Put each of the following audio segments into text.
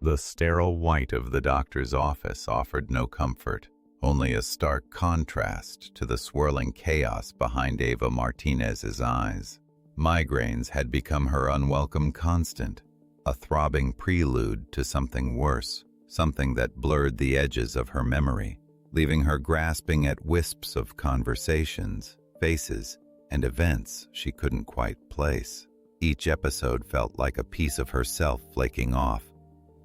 The sterile white of the doctor's office offered no comfort, only a stark contrast to the swirling chaos behind Eva Martinez's eyes. Migraines had become her unwelcome constant, a throbbing prelude to something worse, something that blurred the edges of her memory, leaving her grasping at wisps of conversations, faces, and events she couldn't quite place. Each episode felt like a piece of herself flaking off,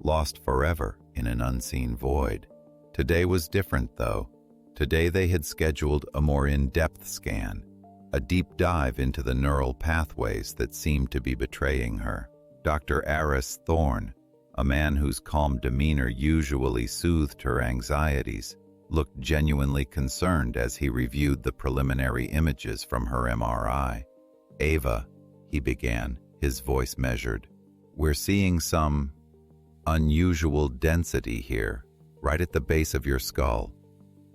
lost forever in an unseen void. Today was different, though. Today they had scheduled a more in-depth scan, a deep dive into the neural pathways that seemed to be betraying her. Dr. Aris Thorne, a man whose calm demeanor usually soothed her anxieties, looked genuinely concerned as he reviewed the preliminary images from her MRI. "Ava," he began, his voice measured, "we're seeing some unusual density here, right at the base of your skull.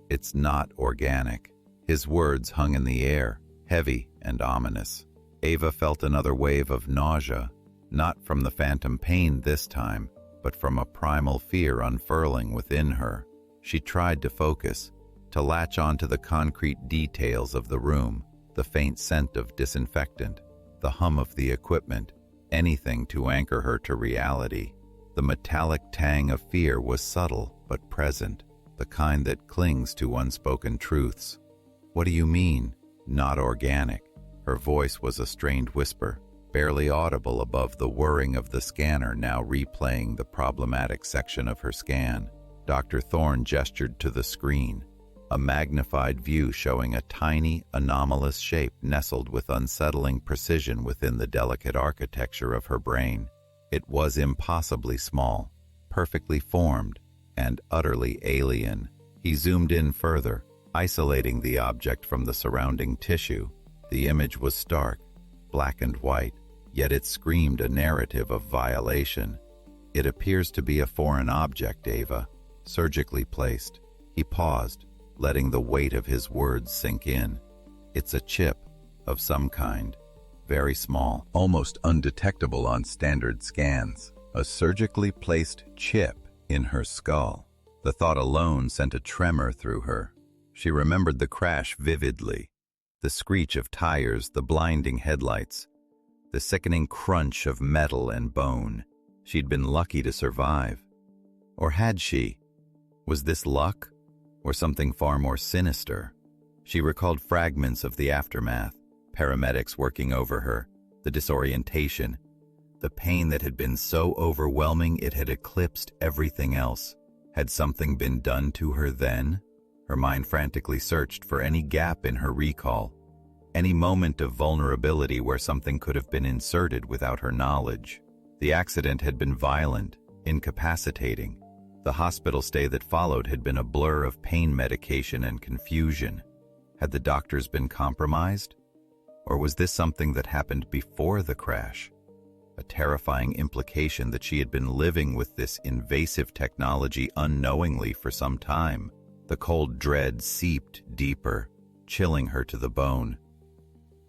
It's not organic." His words hung in the air, heavy and ominous. Ava felt another wave of nausea, not from the phantom pain this time, but from a primal fear unfurling within her. She tried to focus, to latch onto the concrete details of the room, the faint scent of disinfectant, the hum of the equipment, anything to anchor her to reality. The metallic tang of fear was subtle but present, the kind that clings to unspoken truths. "What do you mean, not organic?" Her voice was a strained whisper, barely audible above the whirring of the scanner now replaying the problematic section of her scan. Dr. Thorne gestured to the screen, a magnified view showing a tiny, anomalous shape nestled with unsettling precision within the delicate architecture of her brain. It was impossibly small, perfectly formed, and utterly alien. He zoomed in further, isolating the object from the surrounding tissue. The image was stark, black and white, yet it screamed a narrative of violation. "It appears to be a foreign object, Ava, surgically placed." He paused, letting the weight of his words sink in. "It's a chip of some kind, very small, almost undetectable on standard scans. A surgically placed chip in her skull." The thought alone sent a tremor through her. She remembered the crash vividly, the screech of tires, the blinding headlights, the sickening crunch of metal and bone. She'd been lucky to survive. Or had she? Was this luck, or something far more sinister? She recalled fragments of the aftermath, paramedics working over her, the disorientation, the pain that had been so overwhelming it had eclipsed everything else. Had something been done to her then? Her mind frantically searched for any gap in her recall, any moment of vulnerability where something could have been inserted without her knowledge. The accident had been violent, incapacitating. The hospital stay that followed had been a blur of pain medication and confusion. Had the doctors been compromised? Or was this something that happened before the crash? A terrifying implication that she had been living with this invasive technology unknowingly for some time. The cold dread seeped deeper, chilling her to the bone.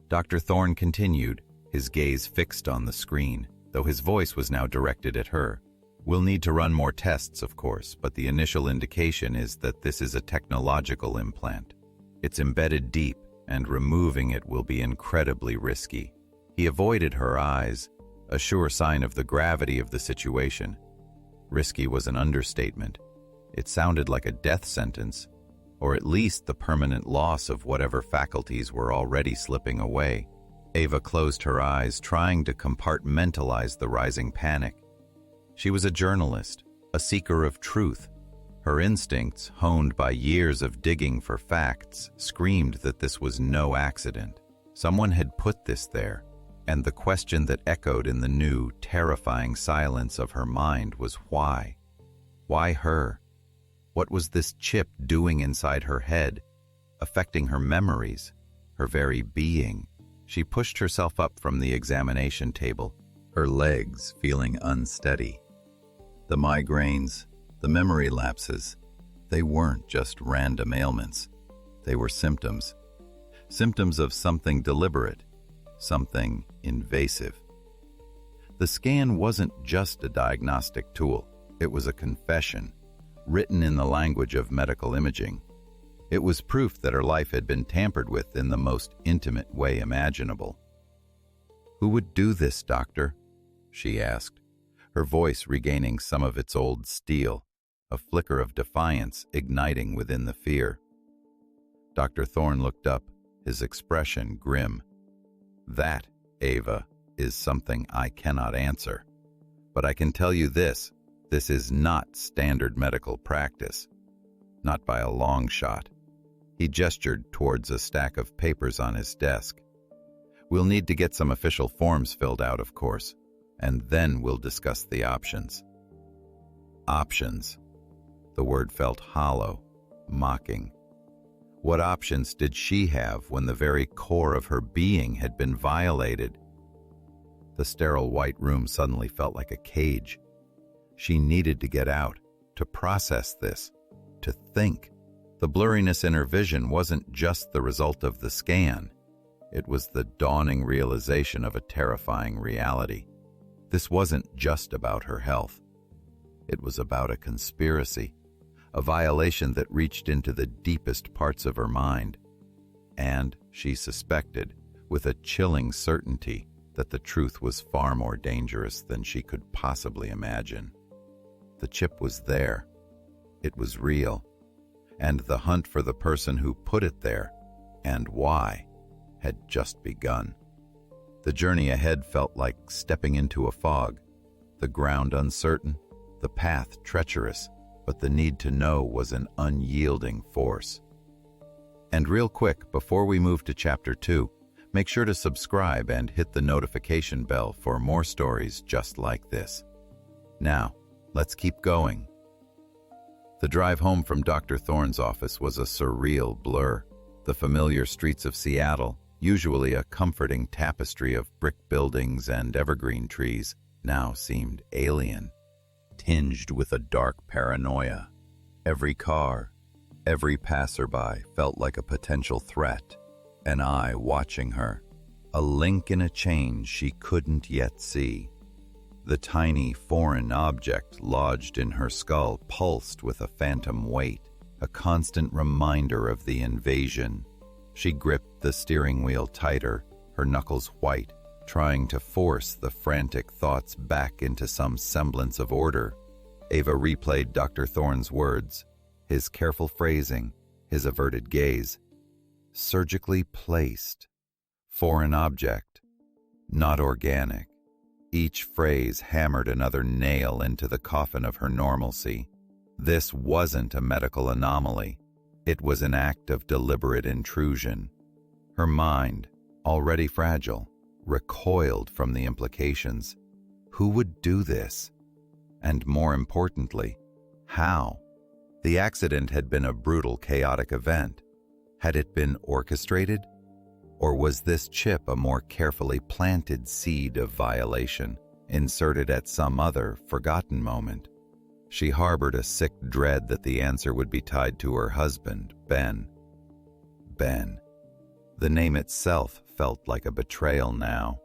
Dr. Thorne continued, his gaze fixed on the screen, though his voice was now directed at her. "We'll need to run more tests, of course, but the initial indication is that this is a technological implant. It's embedded deep, and removing it will be incredibly risky." He avoided her eyes, a sure sign of the gravity of the situation. Risky was an understatement. It sounded like a death sentence, or at least the permanent loss of whatever faculties were already slipping away. Ava closed her eyes, trying to compartmentalize the rising panic. She was a journalist, a seeker of truth. Her instincts, honed by years of digging for facts, screamed that this was no accident. Someone had put this there, and the question that echoed in the new, terrifying silence of her mind was why? Why her? What was this chip doing inside her head, affecting her memories, her very being? She pushed herself up from the examination table, her legs feeling unsteady. The migraines, the memory lapses, they weren't just random ailments. They were symptoms. Symptoms of something deliberate, something invasive. The scan wasn't just a diagnostic tool. It was a confession, written in the language of medical imaging. It was proof that her life had been tampered with in the most intimate way imaginable. "Who would do this, doctor?" she asked, her voice regaining some of its old steel, a flicker of defiance igniting within the fear. Dr. Thorne looked up, his expression grim. "That, Ava, is something I cannot answer. But I can tell you this is not standard medical practice. Not by a long shot." He gestured towards a stack of papers on his desk. "We'll need to get some official forms filled out, of course, and then we'll discuss the options." Options. The word felt hollow, mocking. What options did she have when the very core of her being had been violated? The sterile white room suddenly felt like a cage. She needed to get out, to process this, to think. The blurriness in her vision wasn't just the result of the scan. It was the dawning realization of a terrifying reality. This wasn't just about her health. It was about a conspiracy, a violation that reached into the deepest parts of her mind. And, she suspected, with a chilling certainty, that the truth was far more dangerous than she could possibly imagine. The chip was there. It was real. And the hunt for the person who put it there, and why, had just begun. The journey ahead felt like stepping into a fog, the ground uncertain, the path treacherous, but the need to know was an unyielding force. And real quick, before we move to Chapter 2, make sure to subscribe and hit the notification bell for more stories just like this. Now, let's keep going. The drive home from Dr. Thorne's office was a surreal blur. The familiar streets of Seattle, usually a comforting tapestry of brick buildings and evergreen trees, now seemed alien, tinged with a dark paranoia. Every car, every passerby felt like a potential threat, an eye watching her, a link in a chain she couldn't yet see. The tiny foreign object lodged in her skull pulsed with a phantom weight, a constant reminder of the invasion. She gripped the steering wheel tighter, her knuckles white, trying to force the frantic thoughts back into some semblance of order. Ava replayed Dr. Thorne's words, his careful phrasing, his averted gaze. Surgically placed. Foreign object. Not organic. Each phrase hammered another nail into the coffin of her normalcy. This wasn't a medical anomaly. It was an act of deliberate intrusion. Her mind, already fragile, recoiled from the implications. Who would do this? And more importantly, how? The accident had been a brutal, chaotic event. Had it been orchestrated? Or was this chip a more carefully planted seed of violation, inserted at some other, forgotten moment? She harbored a sick dread that the answer would be tied to her husband, Ben. Ben. The name itself felt like a betrayal now.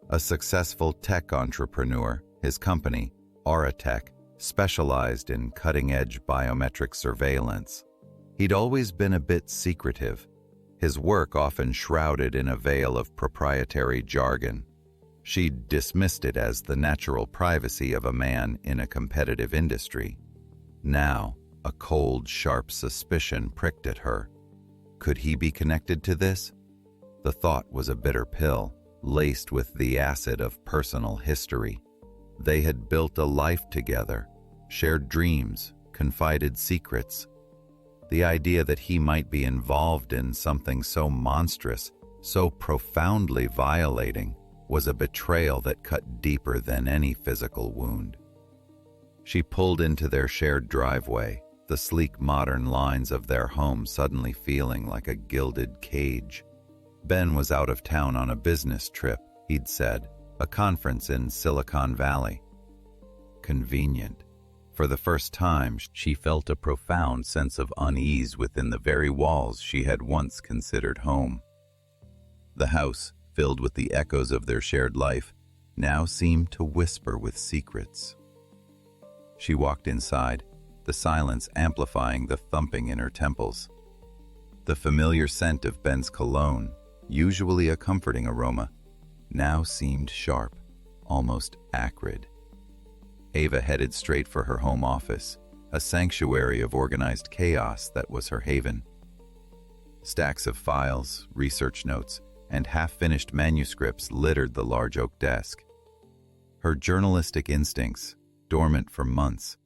A successful tech entrepreneur, his company, Auratech, specialized in cutting-edge biometric surveillance. He'd always been a bit secretive, his work often shrouded in a veil of proprietary jargon. She'd dismissed it as the natural privacy of a man in a competitive industry. Now, a cold, sharp suspicion pricked at her. Could he be connected to this? The thought was a bitter pill, laced with the acid of personal history. They had built a life together, shared dreams, confided secrets. The idea that he might be involved in something so monstrous, so profoundly violating, was a betrayal that cut deeper than any physical wound. She pulled into their shared driveway, the sleek modern lines of their home suddenly feeling like a gilded cage. Ben was out of town on a business trip, he'd said, a conference in Silicon Valley. Convenient. For the first time, she felt a profound sense of unease within the very walls she had once considered home. The house, filled with the echoes of their shared life, now seemed to whisper with secrets. She walked inside, the silence amplifying the thumping in her temples. The familiar scent of Ben's cologne, usually a comforting aroma, now seemed sharp, almost acrid. Ava headed straight for her home office, a sanctuary of organized chaos that was her haven. Stacks of files, research notes, and half-finished manuscripts littered the large oak desk. Her journalistic instincts, dormant for months,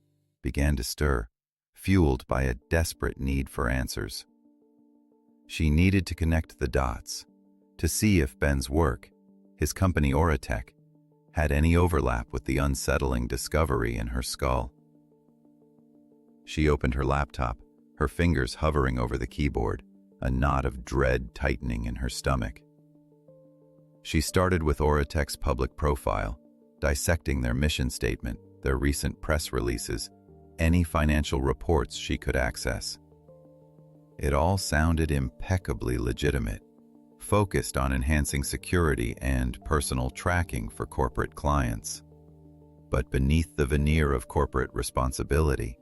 began to stir, fueled by a desperate need for answers. She needed to connect the dots, to see if Ben's work, his company Oratech, had any overlap with the unsettling discovery in her skull. She opened her laptop, her fingers hovering over the keyboard, a knot of dread tightening in her stomach. She started with Oratech's public profile, dissecting their mission statement, their recent press releases, any financial reports she could access. It all sounded impeccably legitimate, focused on enhancing security and personal tracking for corporate clients. But beneath the veneer of corporate responsibility,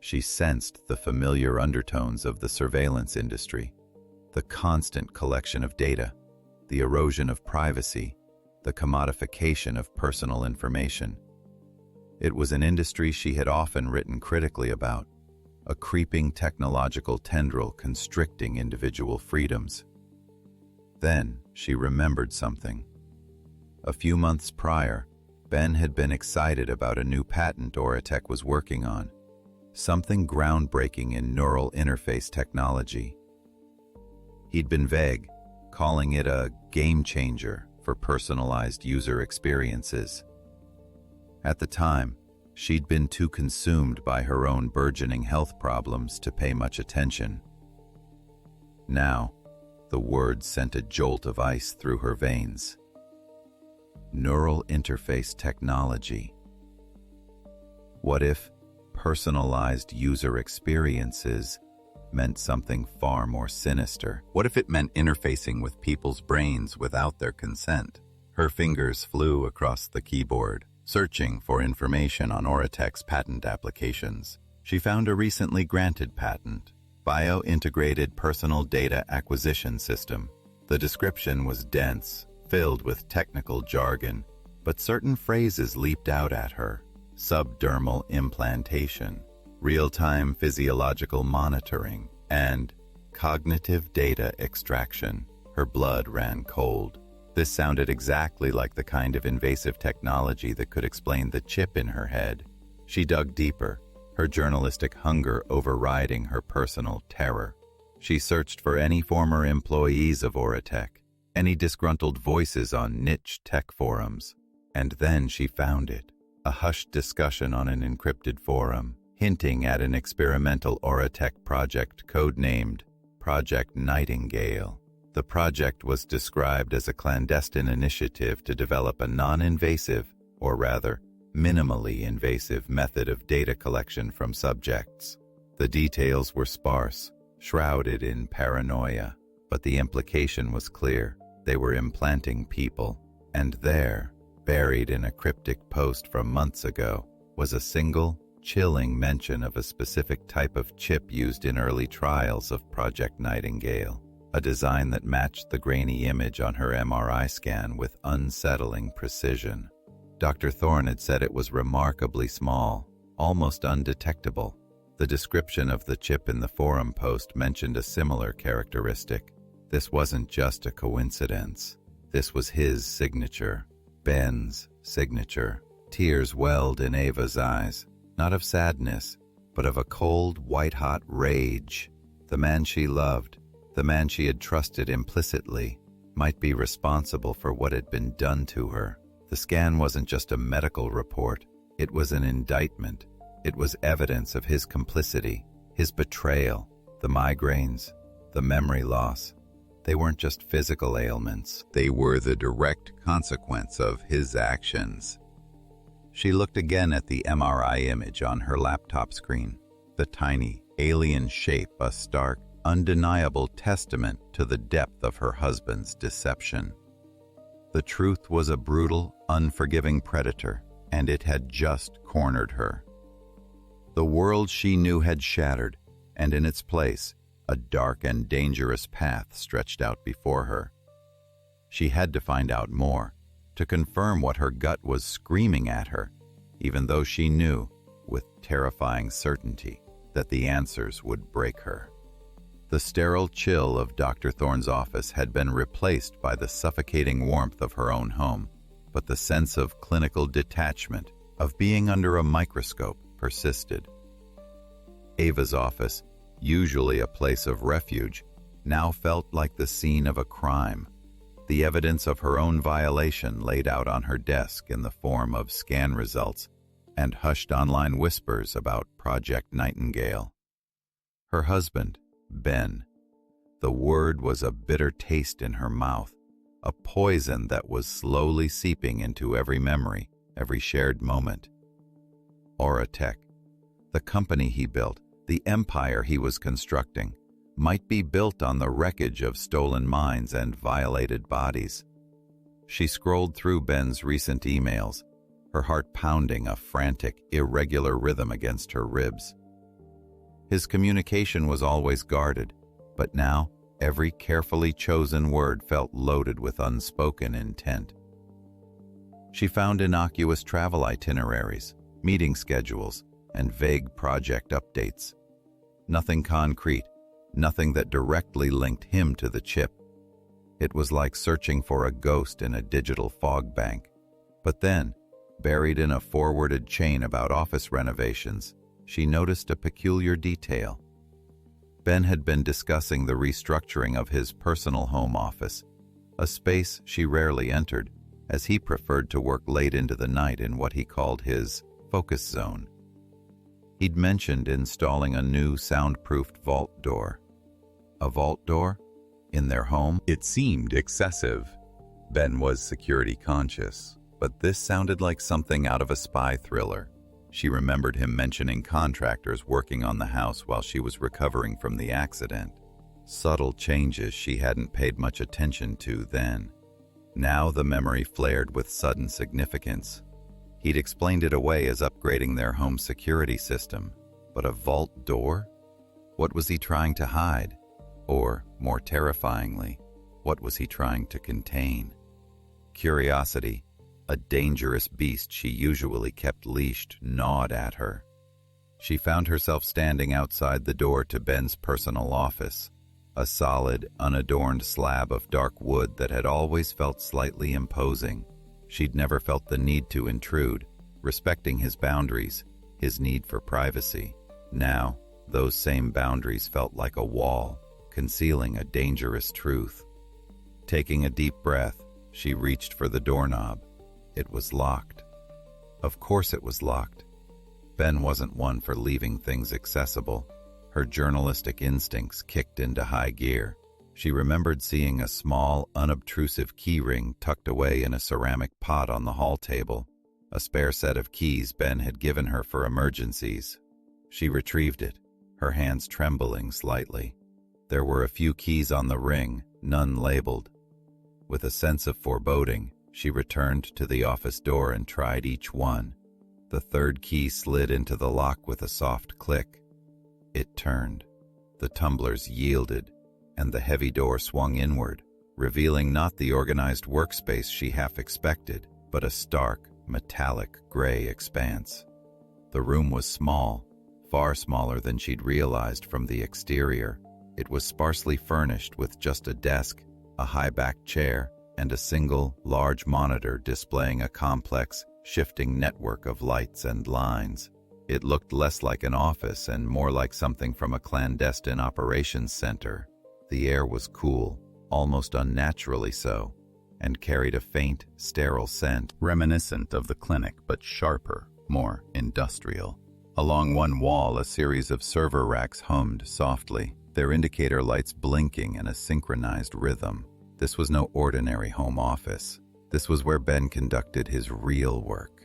she sensed the familiar undertones of the surveillance industry, the constant collection of data, the erosion of privacy, the commodification of personal information. It was an industry she had often written critically about, a creeping technological tendril constricting individual freedoms. Then she remembered something. A few months prior, Ben had been excited about a new patent Oratech was working on, something groundbreaking in neural interface technology. He'd been vague, calling it a game changer for personalized user experiences. At the time, she'd been too consumed by her own burgeoning health problems to pay much attention. Now, the words sent a jolt of ice through her veins. Neural interface technology. What if personalized user experiences meant something far more sinister? What if it meant interfacing with people's brains without their consent? Her fingers flew across the keyboard, searching for information on Oratech's patent applications. She found a recently granted patent, Bio-Integrated Personal Data Acquisition System. The description was dense, filled with technical jargon, but certain phrases leaped out at her. Subdermal implantation, real-time physiological monitoring, and cognitive data extraction. Her blood ran cold. This sounded exactly like the kind of invasive technology that could explain the chip in her head. She dug deeper, her journalistic hunger overriding her personal terror. She searched for any former employees of Oratech, any disgruntled voices on niche tech forums. And then she found it, a hushed discussion on an encrypted forum, hinting at an experimental Oratech project codenamed Project Nightingale. The project was described as a clandestine initiative to develop a non-invasive, or rather, minimally invasive method of data collection from subjects. The details were sparse, shrouded in paranoia, but the implication was clear. They were implanting people, and there, buried in a cryptic post from months ago, was a single, chilling mention of a specific type of chip used in early trials of Project Nightingale, a design that matched the grainy image on her MRI scan with unsettling precision. Dr. Thorne had said it was remarkably small, almost undetectable. The description of the chip in the forum post mentioned a similar characteristic. This wasn't just a coincidence. This was his signature, Ben's signature. Tears welled in Ava's eyes, not of sadness, but of a cold, white-hot rage. The man she loved, the man she had trusted implicitly, might be responsible for what had been done to her. The scan wasn't just a medical report. It was an indictment. It was evidence of his complicity, his betrayal, the migraines, the memory loss. They weren't just physical ailments. They were the direct consequence of his actions. She looked again at the MRI image on her laptop screen. The tiny, alien shape, a stark, undeniable testament to the depth of her husband's deception. The truth was a brutal, unforgiving predator, and it had just cornered her. The world she knew had shattered, and in its place, a dark and dangerous path stretched out before her. She had to find out more, to confirm what her gut was screaming at her, even though she knew, with terrifying certainty, that the answers would break her. The sterile chill of Dr. Thorne's office had been replaced by the suffocating warmth of her own home, but the sense of clinical detachment, of being under a microscope, persisted. Ava's office, usually a place of refuge, now felt like the scene of a crime. The evidence of her own violation laid out on her desk in the form of scan results and hushed online whispers about Project Nightingale. Her husband, Ben. The word was a bitter taste in her mouth, a poison that was slowly seeping into every memory, every shared moment. Auratech, the company he built, the empire he was constructing, might be built on the wreckage of stolen minds and violated bodies. She scrolled through Ben's recent emails, her heart pounding a frantic, irregular rhythm against her ribs. His communication was always guarded, but now every carefully chosen word felt loaded with unspoken intent. She found innocuous travel itineraries, meeting schedules, and vague project updates. Nothing concrete, nothing that directly linked him to the chip. It was like searching for a ghost in a digital fog bank. But then, buried in a forwarded chain about office renovations, she noticed a peculiar detail. Ben had been discussing the restructuring of his personal home office, a space she rarely entered, as he preferred to work late into the night in what he called his focus zone. He'd mentioned installing a new soundproofed vault door. A vault door? In their home? It seemed excessive. Ben was security conscious, but this sounded like something out of a spy thriller. She remembered him mentioning contractors working on the house while she was recovering from the accident. Subtle changes she hadn't paid much attention to then. Now the memory flared with sudden significance. He'd explained it away as upgrading their home security system, but a vault door? What was he trying to hide? Or, more terrifyingly, what was he trying to contain? Curiosity, a dangerous beast she usually kept leashed, gnawed at her. She found herself standing outside the door to Ben's personal office, a solid, unadorned slab of dark wood that had always felt slightly imposing. She'd never felt the need to intrude, respecting his boundaries, his need for privacy. Now, those same boundaries felt like a wall, concealing a dangerous truth. Taking a deep breath, she reached for the doorknob. It was locked. Of course it was locked. Ben wasn't one for leaving things accessible. Her journalistic instincts kicked into high gear. She remembered seeing a small, unobtrusive key ring tucked away in a ceramic pot on the hall table, a spare set of keys Ben had given her for emergencies. She retrieved it, her hands trembling slightly. There were a few keys on the ring, none labeled. With a sense of foreboding, she returned to the office door and tried each one. The third key slid into the lock with a soft click. It turned. The tumblers yielded, and the heavy door swung inward, revealing not the organized workspace she half expected, but a stark, metallic gray expanse. The room was small, far smaller than she'd realized from the exterior. It was sparsely furnished with just a desk, a high-backed chair, and a single, large monitor displaying a complex, shifting network of lights and lines. It looked less like an office and more like something from a clandestine operations center. The air was cool, almost unnaturally so, and carried a faint, sterile scent, reminiscent of the clinic but sharper, more industrial. Along one wall, a series of server racks hummed softly, their indicator lights blinking in a synchronized rhythm. This was no ordinary home office. This was where Ben conducted his real work,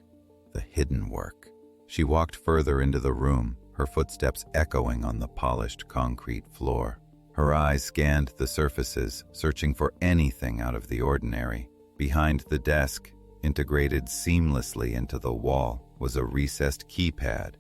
the hidden work. She walked further into the room, her footsteps echoing on the polished concrete floor. Her eyes scanned the surfaces, searching for anything out of the ordinary. Behind the desk, integrated seamlessly into the wall, was a recessed keypad,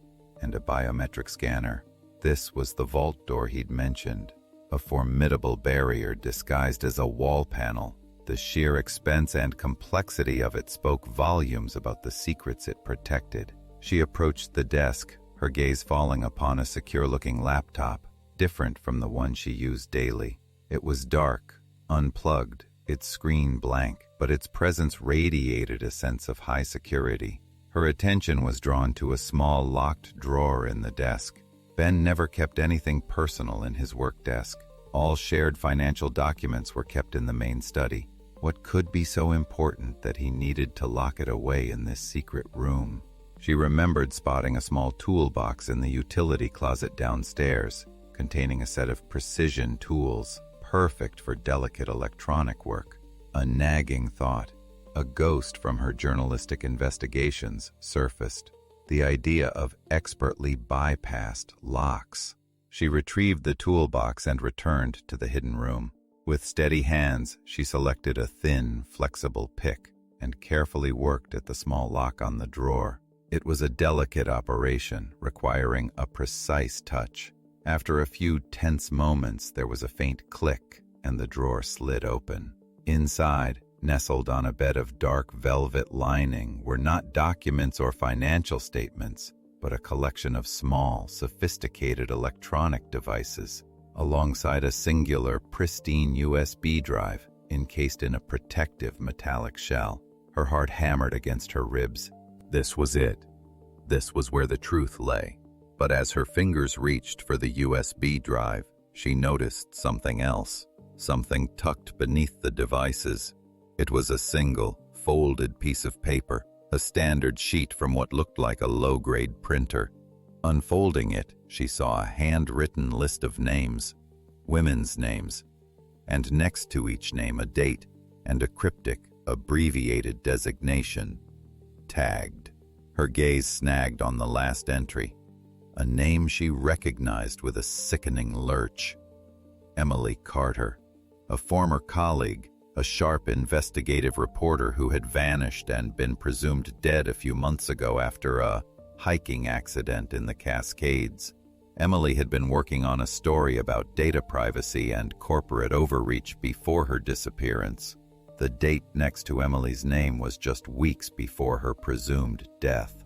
and a biometric scanner. This was the vault door he'd mentioned, a formidable barrier disguised as a wall panel. The sheer expense and complexity of it spoke volumes about the secrets it protected. She approached the desk, her gaze falling upon a secure-looking laptop, different from the one she used daily. It was dark, unplugged, its screen blank, but its presence radiated a sense of high security. Her attention was drawn to a small locked drawer in the desk. Ben never kept anything personal in his work desk. All shared financial documents were kept in the main study. What could be so important that he needed to lock it away in this secret room? She remembered spotting a small toolbox in the utility closet downstairs, containing a set of precision tools, perfect for delicate electronic work. A nagging thought, a ghost from her journalistic investigations, surfaced. The idea of expertly bypassed locks. She retrieved the toolbox and returned to the hidden room. With steady hands, she selected a thin, flexible pick and carefully worked at the small lock on the drawer. It was a delicate operation, requiring a precise touch. After a few tense moments, there was a faint click, and the drawer slid open. Inside, nestled on a bed of dark velvet lining, were not documents or financial statements, but a collection of small, sophisticated electronic devices, alongside a singular, pristine USB drive encased in a protective metallic shell. Her heart hammered against her ribs. This was it. This was where the truth lay. But as her fingers reached for the USB drive, she noticed something else, something tucked beneath the devices. It was a single, folded piece of paper, a standard sheet from what looked like a low-grade printer. Unfolding it, she saw a handwritten list of names, women's names, and next to each name a date and a cryptic, abbreviated designation, tagged. Her gaze snagged on the last entry, a name she recognized with a sickening lurch. Emily Carter, a former colleague, a sharp investigative reporter who had vanished and been presumed dead a few months ago after a hiking accident in the Cascades. Emily had been working on a story about data privacy and corporate overreach before her disappearance. The date next to Emily's name was just weeks before her presumed death.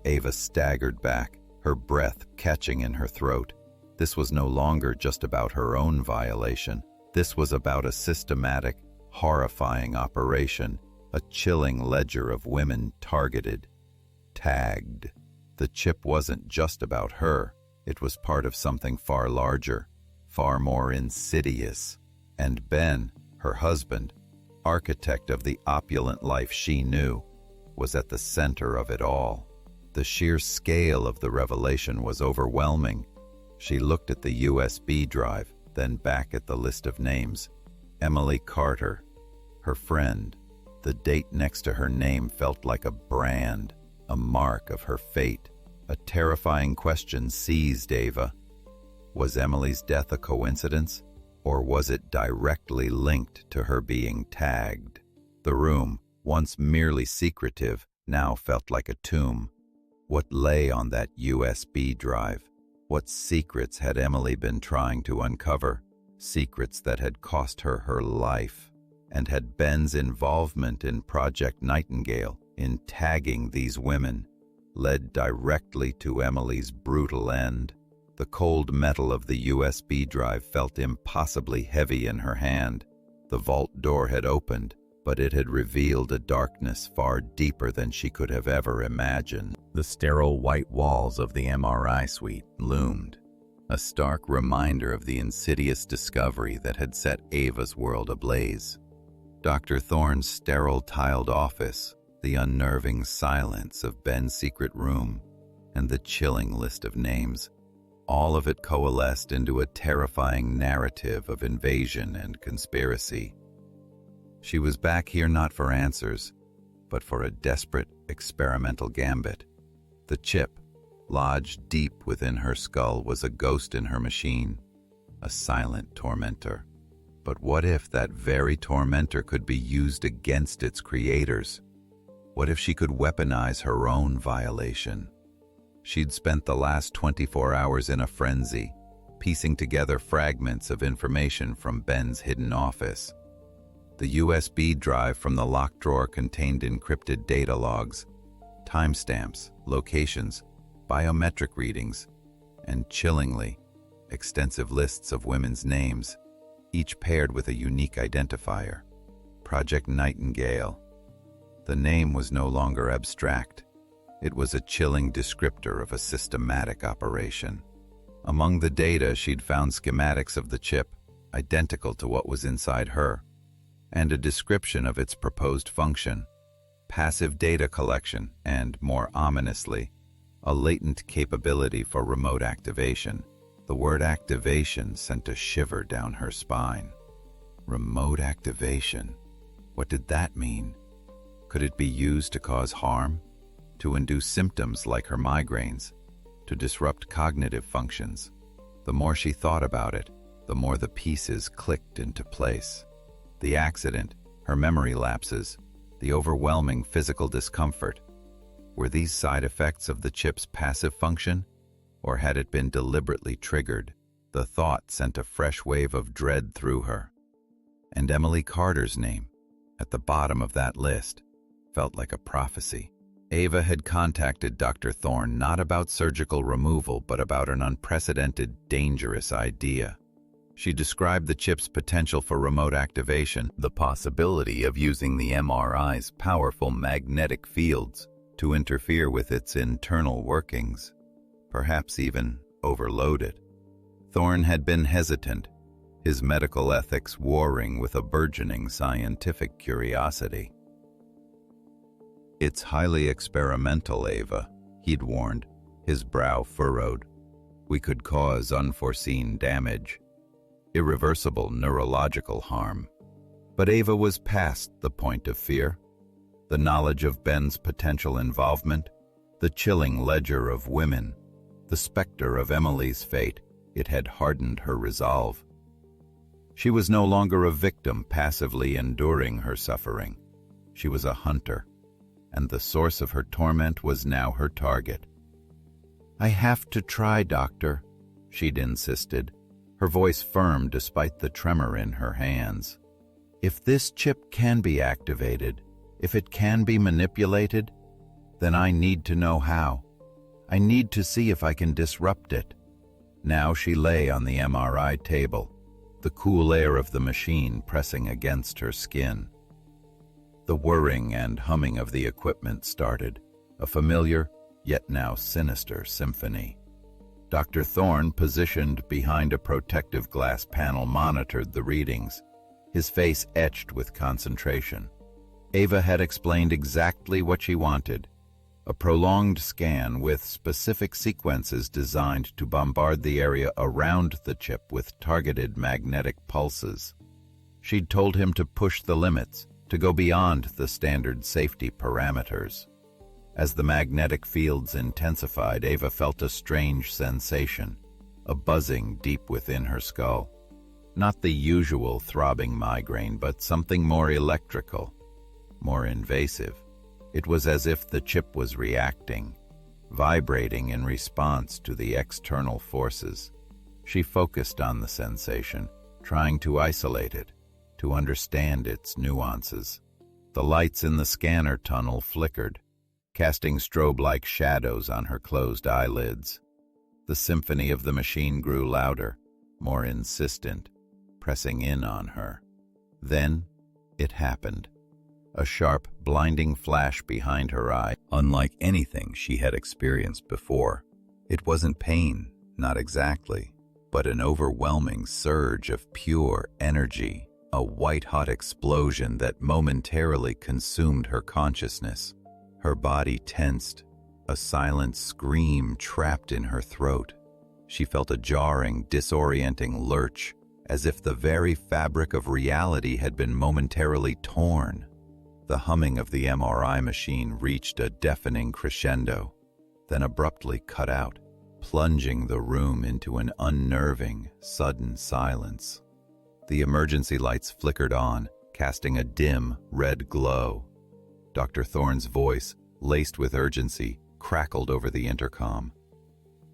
Ava staggered back, her breath catching in her throat. This was no longer just about her own violation. This was about a systematic, horrifying operation, a chilling ledger of women targeted, tagged. The chip wasn't just about her. It was part of something far larger, far more insidious. And Ben, her husband, architect of the opulent life she knew, was at the center of it all. The sheer scale of the revelation was overwhelming. She looked at the USB drive, then back at the list of names. Emily Carter, her friend. The date next to her name felt like a brand, a mark of her fate. A terrifying question seized Ava. Was Emily's death a coincidence, or was it directly linked to her being tagged? The room, once merely secretive, now felt like a tomb. What lay on that USB drive? What secrets had Emily been trying to uncover? Secrets that had cost her her life. And had Ben's involvement in Project Nightingale, in tagging these women, led directly to Emily's brutal end? The cold metal of the USB drive felt impossibly heavy in her hand. The vault door had opened, but it had revealed a darkness far deeper than she could have ever imagined. The sterile white walls of the MRI suite loomed, a stark reminder of the insidious discovery that had set Ava's world ablaze. Dr. Thorne's sterile tiled office, the unnerving silence of Ben's secret room, and the chilling list of names. All of it coalesced into a terrifying narrative of invasion and conspiracy. She was back here not for answers, but for a desperate, experimental gambit. The chip, lodged deep within her skull, was a ghost in her machine, a silent tormentor. But what if that very tormentor could be used against its creators? What if she could weaponize her own violation? She'd spent the last 24 hours in a frenzy, piecing together fragments of information from Ben's hidden office. The USB drive from the locked drawer contained encrypted data logs, timestamps, locations, biometric readings, and chillingly, extensive lists of women's names, each paired with a unique identifier. Project Nightingale. The name was no longer abstract. It was a chilling descriptor of a systematic operation. Among the data, she'd found schematics of the chip, identical to what was inside her, and a description of its proposed function, passive data collection, and, more ominously, a latent capability for remote activation. The word activation sent a shiver down her spine. Remote activation. What did that mean? Could it be used to cause harm? To induce symptoms like her migraines? To disrupt cognitive functions? The more she thought about it, the more the pieces clicked into place. The accident, her memory lapses, the overwhelming physical discomfort. Were these side effects of the chip's passive function? Or had it been deliberately triggered? The thought sent a fresh wave of dread through her. And Emily Carter's name, at the bottom of that list, felt like a prophecy. Ava had contacted Dr. Thorne not about surgical removal, but about an unprecedented, dangerous idea. She described the chip's potential for remote activation, the possibility of using the MRI's powerful magnetic fields to interfere with its internal workings, perhaps even overload it. Thorne had been hesitant, his medical ethics warring with a burgeoning scientific curiosity. "It's highly experimental, Ava," he'd warned, his brow furrowed. "We could cause unforeseen damage, irreversible neurological harm." But Ava was past the point of fear. The knowledge of Ben's potential involvement, the chilling ledger of women, the specter of Emily's fate, it had hardened her resolve. She was no longer a victim passively enduring her suffering. She was a hunter, and the source of her torment was now her target. "I have to try, Doctor," she'd insisted, her voice firm despite the tremor in her hands. "If this chip can be activated, if it can be manipulated, then I need to know how. I need to see if I can disrupt it." Now she lay on the MRI table, the cool air of the machine pressing against her skin. The whirring and humming of the equipment started, a familiar, yet now sinister symphony. Dr. Thorne, positioned behind a protective glass panel, monitored the readings, his face etched with concentration. Ava had explained exactly what she wanted: a prolonged scan with specific sequences designed to bombard the area around the chip with targeted magnetic pulses. She'd told him to push the limits, to go beyond the standard safety parameters. As the magnetic fields intensified, Ava felt a strange sensation, a buzzing deep within her skull. Not the usual throbbing migraine, but something more electrical, more invasive. It was as if the chip was reacting, vibrating in response to the external forces. She focused on the sensation, trying to isolate it, to understand its nuances. The lights in the scanner tunnel flickered, casting strobe-like shadows on her closed eyelids. The symphony of the machine grew louder, more insistent, pressing in on her. Then it happened. A sharp, blinding flash behind her eye, unlike anything she had experienced before. It wasn't pain, not exactly, but an overwhelming surge of pure energy, a white-hot explosion that momentarily consumed her consciousness. Her body tensed, a silent scream trapped in her throat. She felt a jarring, disorienting lurch, as if the very fabric of reality had been momentarily torn. The humming of the MRI machine reached a deafening crescendo, then abruptly cut out, plunging the room into an unnerving, sudden silence. The emergency lights flickered on, casting a dim, red glow. Dr. Thorne's voice, laced with urgency, crackled over the intercom.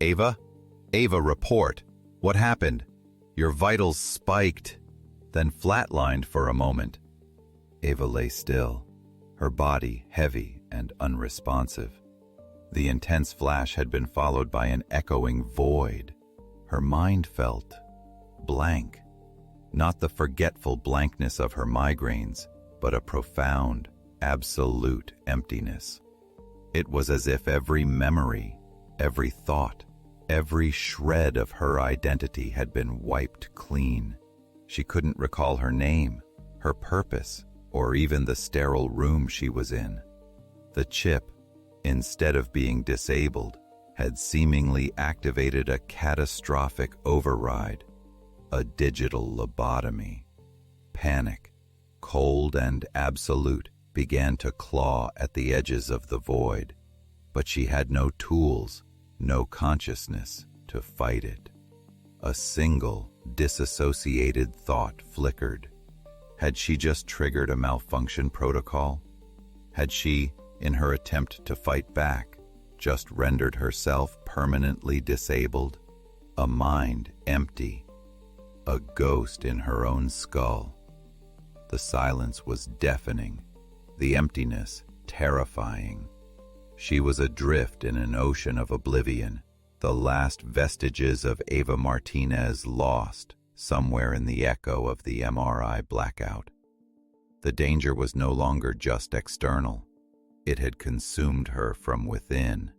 "Ava? Ava, report! What happened? Your vitals spiked," then flatlined for a moment. Ava lay still, her body heavy and unresponsive. The intense flash had been followed by an echoing void. Her mind felt blank. Not the forgetful blankness of her migraines, but a profound, absolute emptiness. It was as if every memory, every thought, every shred of her identity had been wiped clean. She couldn't recall her name, her purpose, or even the sterile room she was in. The chip, instead of being disabled, had seemingly activated a catastrophic override, a digital lobotomy. Panic, cold and absolute, began to claw at the edges of the void, but she had no tools, no consciousness to fight it. A single, disassociated thought flickered. Had she just triggered a malfunction protocol? Had she, in her attempt to fight back, just rendered herself permanently disabled? A mind empty, a ghost in her own skull. The silence was deafening, the emptiness terrifying. She was adrift in an ocean of oblivion, the last vestiges of Ava Martinez lost somewhere in the echo of the MRI blackout. The danger was no longer just external. It had consumed her from within.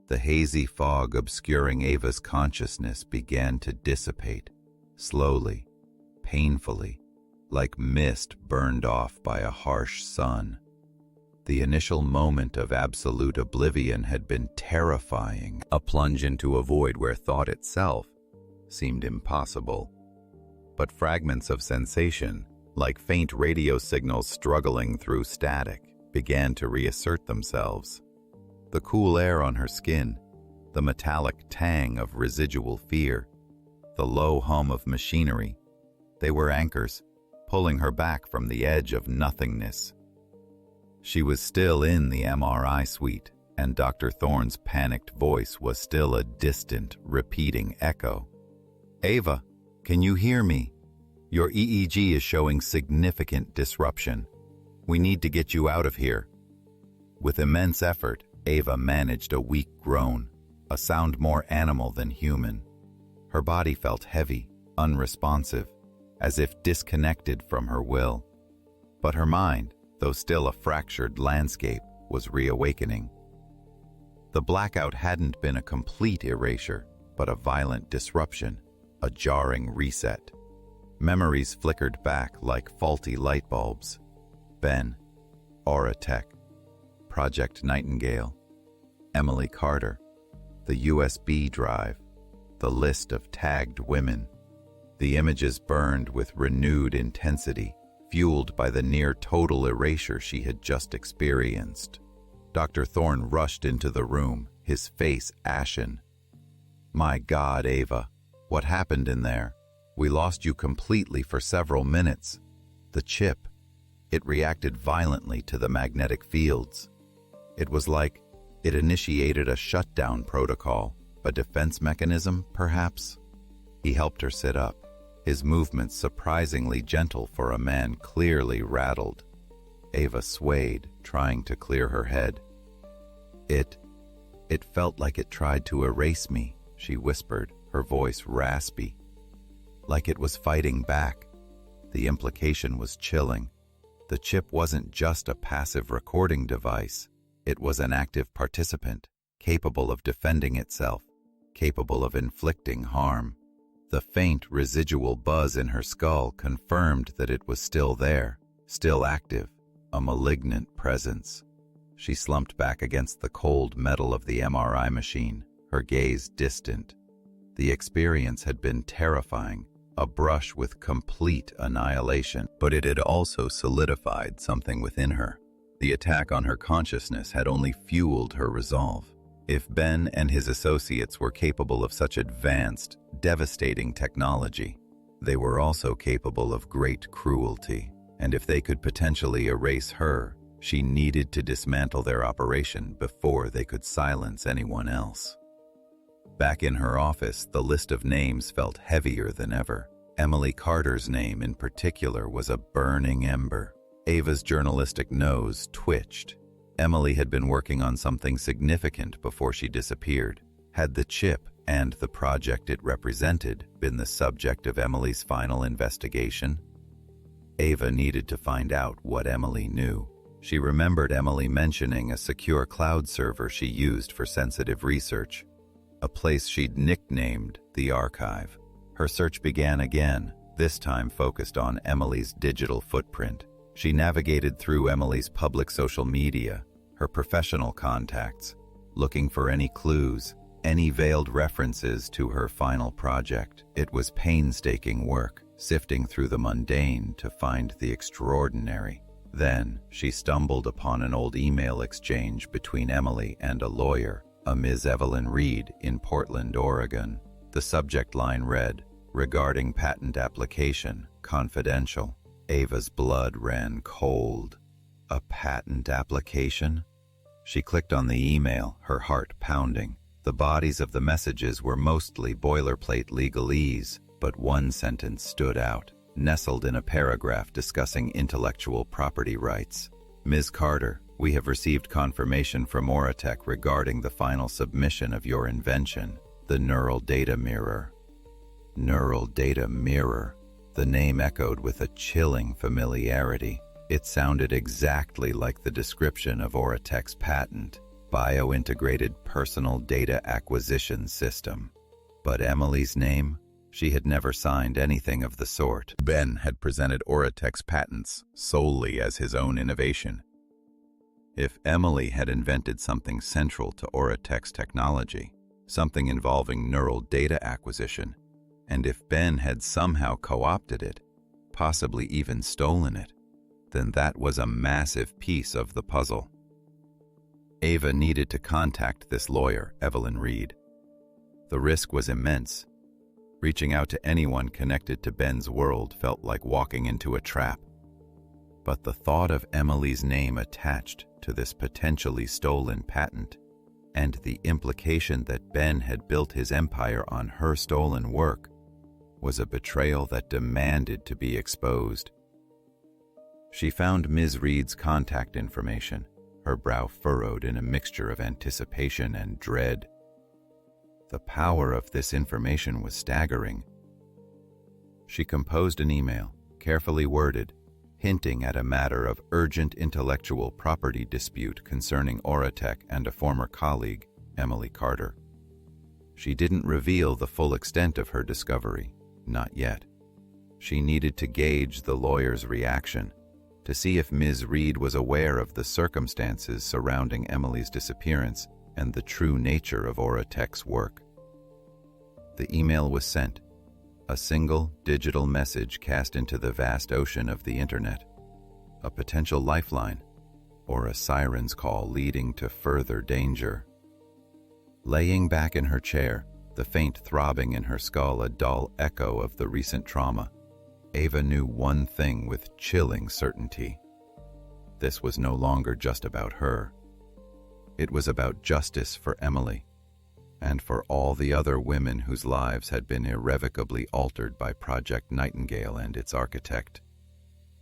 The hazy fog obscuring Ava's consciousness began to dissipate, slowly, painfully, like mist burned off by a harsh sun. The initial moment of absolute oblivion had been terrifying, a plunge into a void where thought itself seemed impossible. But fragments of sensation, like faint radio signals struggling through static, began to reassert themselves. The cool air on her skin, the metallic tang of residual fear, the low hum of machinery, they were anchors, pulling her back from the edge of nothingness. She was still in the MRI suite, and Dr. Thorne's panicked voice was still a distant, repeating echo. "Ava, can you hear me? Your EEG is showing significant disruption. We need to get you out of here." With immense effort, Ava managed a weak groan, a sound more animal than human. Her body felt heavy, unresponsive, as if disconnected from her will. But her mind, though still a fractured landscape, was reawakening. The blackout hadn't been a complete erasure, but a violent disruption, a jarring reset. Memories flickered back like faulty light bulbs. Ben, Aura Tech, Project Nightingale, Emily Carter, the USB drive, the list of tagged women. The images burned with renewed intensity, fueled by the near-total erasure she had just experienced. Dr. Thorne rushed into the room, his face ashen. "My God, Ava, what happened in there? We lost you completely for several minutes." The chip, it reacted violently to the magnetic fields. It was like it initiated a shutdown protocol, a defense mechanism, perhaps. He helped her sit up, his movements surprisingly gentle for a man clearly rattled. Ava swayed, trying to clear her head. It felt like it tried to erase me," she whispered, her voice raspy. Like it was fighting back. The implication was chilling. The chip wasn't just a passive recording device. It was an active participant, capable of defending itself, capable of inflicting harm. The faint residual buzz in her skull confirmed that it was still there, still active, a malignant presence. She slumped back against the cold metal of the MRI machine, her gaze distant. The experience had been terrifying, a brush with complete annihilation, but it had also solidified something within her. The attack on her consciousness had only fueled her resolve. If Ben and his associates were capable of such advanced, devastating technology, they were also capable of great cruelty, and if they could potentially erase her, She needed to dismantle their operation before they could silence anyone else. Back in her office, the list of names felt heavier than ever. Emily Carter's name in particular was a burning ember. Ava's journalistic nose twitched. Emily had been working on something significant before she disappeared. Had the chip and the project it represented been the subject of Emily's final investigation? Ava needed to find out what Emily knew. She remembered Emily mentioning a secure cloud server she used for sensitive research, a place she'd nicknamed the Archive. Her search began again, this time focused on Emily's digital footprint. She navigated through Emily's public social media, her professional contacts, looking for any clues, any veiled references to her final project. It was painstaking work, sifting through the mundane to find the extraordinary. Then, she stumbled upon an old email exchange between Emily and a lawyer, a Ms. Evelyn Reed in Portland, Oregon. The subject line read, "Regarding patent application, confidential." Ava's blood ran cold. A patent application? She clicked on the email, her heart pounding. The bodies of the messages were mostly boilerplate legalese, but one sentence stood out, nestled in a paragraph discussing intellectual property rights. "Ms. Carter, we have received confirmation from Auratech regarding the final submission of your invention, the Neural Data Mirror." Neural Data Mirror. The name echoed with a chilling familiarity. It sounded exactly like the description of Auratech's patent, Biointegrated Personal Data Acquisition System. But Emily's name? She had never signed anything of the sort. Ben had presented Auratech's patents solely as his own innovation. If Emily had invented something central to Auratech's technology, something involving neural data acquisition, and if Ben had somehow co-opted it, possibly even stolen it, then that was a massive piece of the puzzle. Ava needed to contact this lawyer, Evelyn Reed. The risk was immense. Reaching out to anyone connected to Ben's world felt like walking into a trap. But the thought of Emily's name attached to this potentially stolen patent, and the implication that Ben had built his empire on her stolen work, was a betrayal that demanded to be exposed. She found Ms. Reed's contact information, her brow furrowed in a mixture of anticipation and dread. The power of this information was staggering. She composed an email, carefully worded, hinting at a matter of urgent intellectual property dispute concerning Auratech and a former colleague, Emily Carter. She didn't reveal the full extent of her discovery, not yet. She needed to gauge the lawyer's reaction, to see if Ms. Reed was aware of the circumstances surrounding Emily's disappearance and the true nature of Auratech's work. The email was sent, a single digital message cast into the vast ocean of the internet, a potential lifeline, or a siren's call leading to further danger. Laying back in her chair, the faint throbbing in her skull a dull echo of the recent trauma, Ava knew one thing with chilling certainty. This was no longer just about her. It was about justice for Emily, and for all the other women whose lives had been irrevocably altered by Project Nightingale and its architect.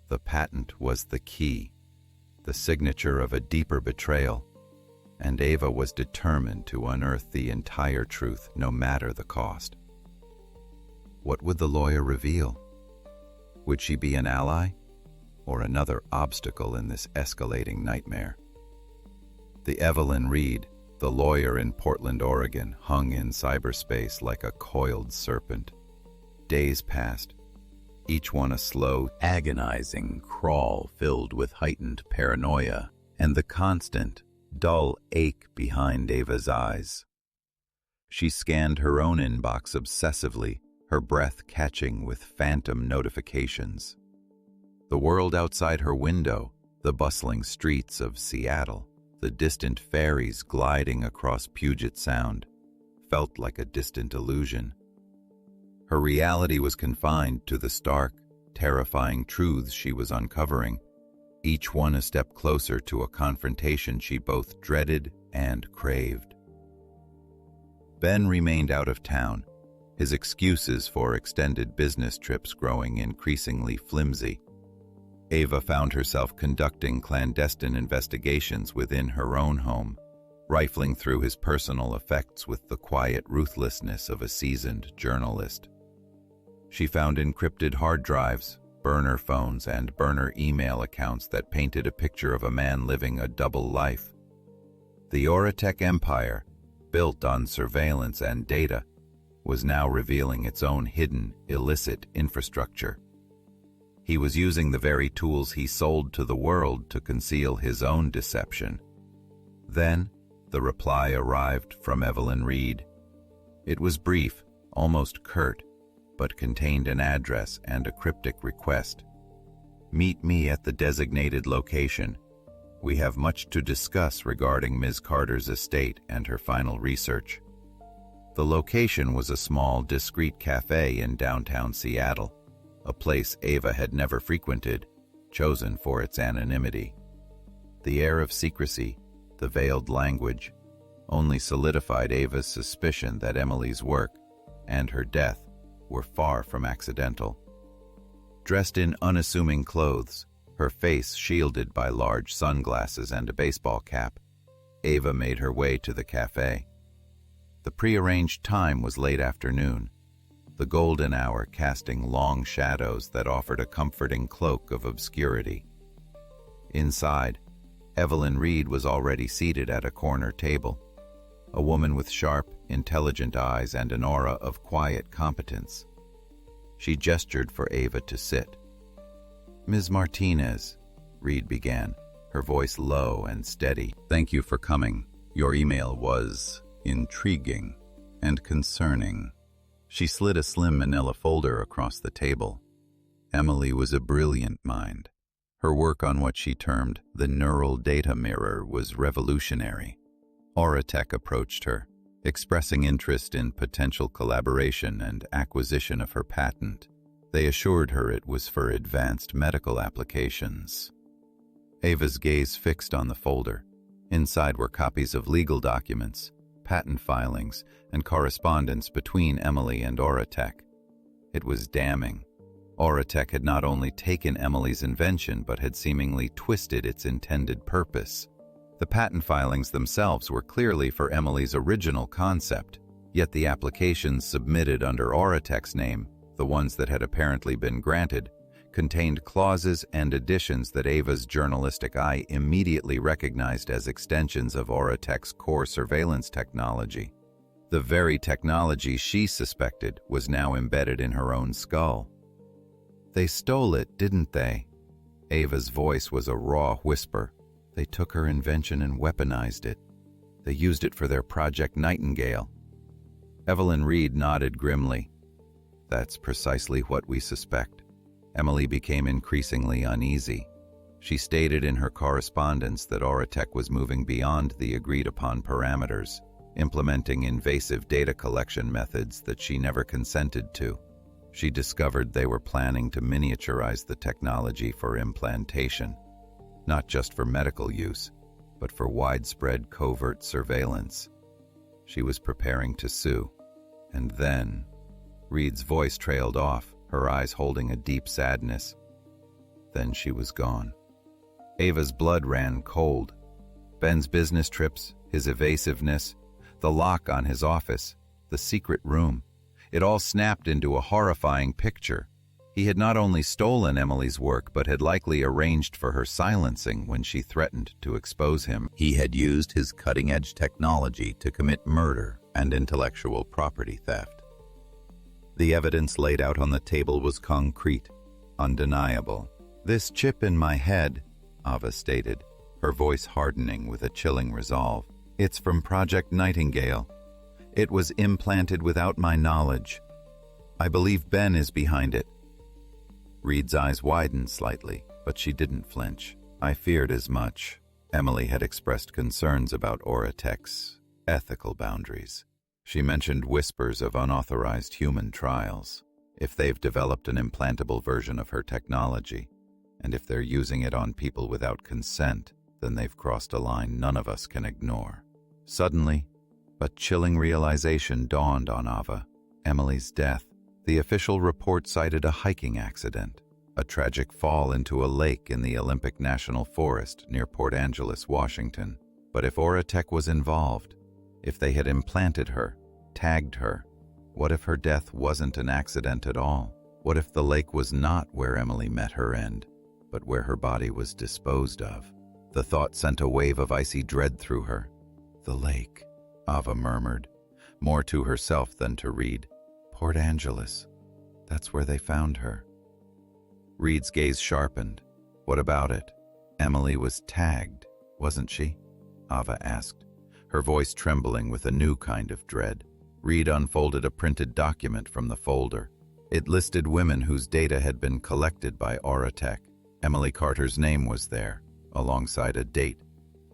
The patent was the key, the signature of a deeper betrayal, and Ava was determined to unearth the entire truth, no matter the cost. What would the lawyer reveal? Would she be an ally, or another obstacle in this escalating nightmare? The Evelyn Reed, the lawyer in Portland, Oregon, hung in cyberspace like a coiled serpent. Days passed, each one a slow, agonizing crawl filled with heightened paranoia and the constant, dull ache behind Ava's eyes. She scanned her own inbox obsessively, her breath catching with phantom notifications. The world outside her window, the bustling streets of Seattle, the distant ferries gliding across Puget Sound, felt like a distant illusion. Her reality was confined to the stark, terrifying truths she was uncovering, each one a step closer to a confrontation she both dreaded and craved. Ben remained out of town, his excuses for extended business trips growing increasingly flimsy. Ava found herself conducting clandestine investigations within her own home, rifling through his personal effects with the quiet ruthlessness of a seasoned journalist. She found encrypted hard drives, burner phones, and burner email accounts that painted a picture of a man living a double life. The Oratech empire, built on surveillance and data, was now revealing its own hidden, illicit infrastructure. He was using the very tools he sold to the world to conceal his own deception. Then, the reply arrived from Evelyn Reed. It was brief, almost curt, but contained an address and a cryptic request. "Meet me at the designated location. We have much to discuss regarding Ms. Carter's estate and her final research." The location was a small, discreet cafe in downtown Seattle, a place Ava had never frequented, chosen for its anonymity. The air of secrecy, the veiled language, only solidified Ava's suspicion that Emily's work and her death were far from accidental. Dressed in unassuming clothes, her face shielded by large sunglasses and a baseball cap, Ava made her way to the cafe. The prearranged time was late afternoon, the golden hour casting long shadows that offered a comforting cloak of obscurity. Inside, Evelyn Reed was already seated at a corner table, a woman with sharp, intelligent eyes and an aura of quiet competence. She gestured for Ava to sit. "Ms. Martinez," Reed began, her voice low and steady. "Thank you for coming. Your email was intriguing and concerning." She slid a slim manila folder across the table. Emily was a brilliant mind. Her work on what she termed the neural data mirror was revolutionary. Oratech approached her, expressing interest in potential collaboration and acquisition of her patent. They assured her it was for advanced medical applications. Ava's gaze fixed on the folder. Inside were copies of legal documents, patent filings, and correspondence between Emily and Oratech. It was damning. Oratech had not only taken Emily's invention but had seemingly twisted its intended purpose. The patent filings themselves were clearly for Emily's original concept, yet the applications submitted under Oratech's name, the ones that had apparently been granted, contained clauses and additions that Ava's journalistic eye immediately recognized as extensions of Oratech's core surveillance technology. The very technology she suspected was now embedded in her own skull. "They stole it, didn't they?" Ava's voice was a raw whisper. "They took her invention and weaponized it. They used it for their Project Nightingale." Evelyn Reed nodded grimly. "That's precisely what we suspect." Emily became increasingly uneasy. She stated in her correspondence that Oratech was moving beyond the agreed-upon parameters, implementing invasive data collection methods that she never consented to. She discovered they were planning to miniaturize the technology for implantation, not just for medical use, but for widespread covert surveillance. She was preparing to sue. And then, Reed's voice trailed off, her eyes holding a deep sadness. Then she was gone. Ava's blood ran cold. Ben's business trips, his evasiveness, the lock on his office, the secret room. It all snapped into a horrifying picture. He had not only stolen Emily's work, but had likely arranged for her silencing when she threatened to expose him. He had used his cutting-edge technology to commit murder and intellectual property theft. The evidence laid out on the table was concrete, undeniable. "This chip in my head," Ava stated, her voice hardening with a chilling resolve. "It's from Project Nightingale. It was implanted without my knowledge. I believe Ben is behind it." Reed's eyes widened slightly, but she didn't flinch. "I feared as much." Emily had expressed concerns about Oratech's ethical boundaries. She mentioned whispers of unauthorized human trials. If they've developed an implantable version of her technology, And if they're using it on people without consent, then they've crossed a line none of us can ignore. Suddenly, a chilling realization dawned on Ava. Emily's death. The official report cited a hiking accident, a tragic fall into a lake in the Olympic National Forest near Port Angeles, Washington. But if Oratech was involved, if they had implanted her, tagged her, what if her death wasn't an accident at all? What if the lake was not where Emily met her end, but where her body was disposed of? The thought sent a wave of icy dread through her. The lake, Ava murmured, more to herself than to Reed. Port Angeles. That's where they found her. Reed's gaze sharpened. What about it? Emily was tagged, wasn't she? Ava asked, her voice trembling with a new kind of dread. Reed unfolded a printed document from the folder. It listed women whose data had been collected by Oratech. Emily Carter's name was there, alongside a date,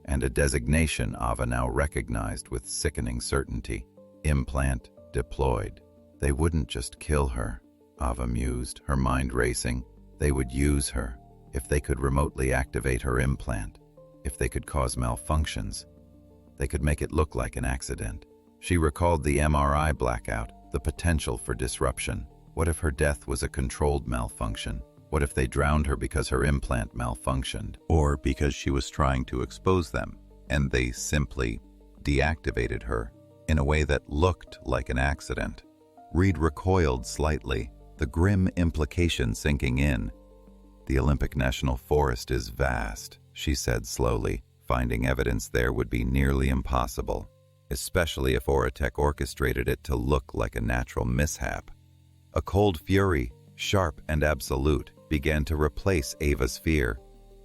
and a designation Ava now recognized with sickening certainty. Implant deployed. They wouldn't just kill her, Ava mused, her mind racing. They would use her. If they could remotely activate her implant, if they could cause malfunctions, they could make it look like an accident. She recalled the MRI blackout, the potential for disruption. What if her death was a controlled malfunction? What if they drowned her because her implant malfunctioned? Or because she was trying to expose them, and they simply deactivated her in a way that looked like an accident? Reed recoiled slightly, the grim implication sinking in. The Olympic National Forest is vast, she said slowly. Finding evidence there would be nearly impossible, especially if Oratech orchestrated it to look like a natural mishap. A cold fury, sharp and absolute, began to replace Ava's fear.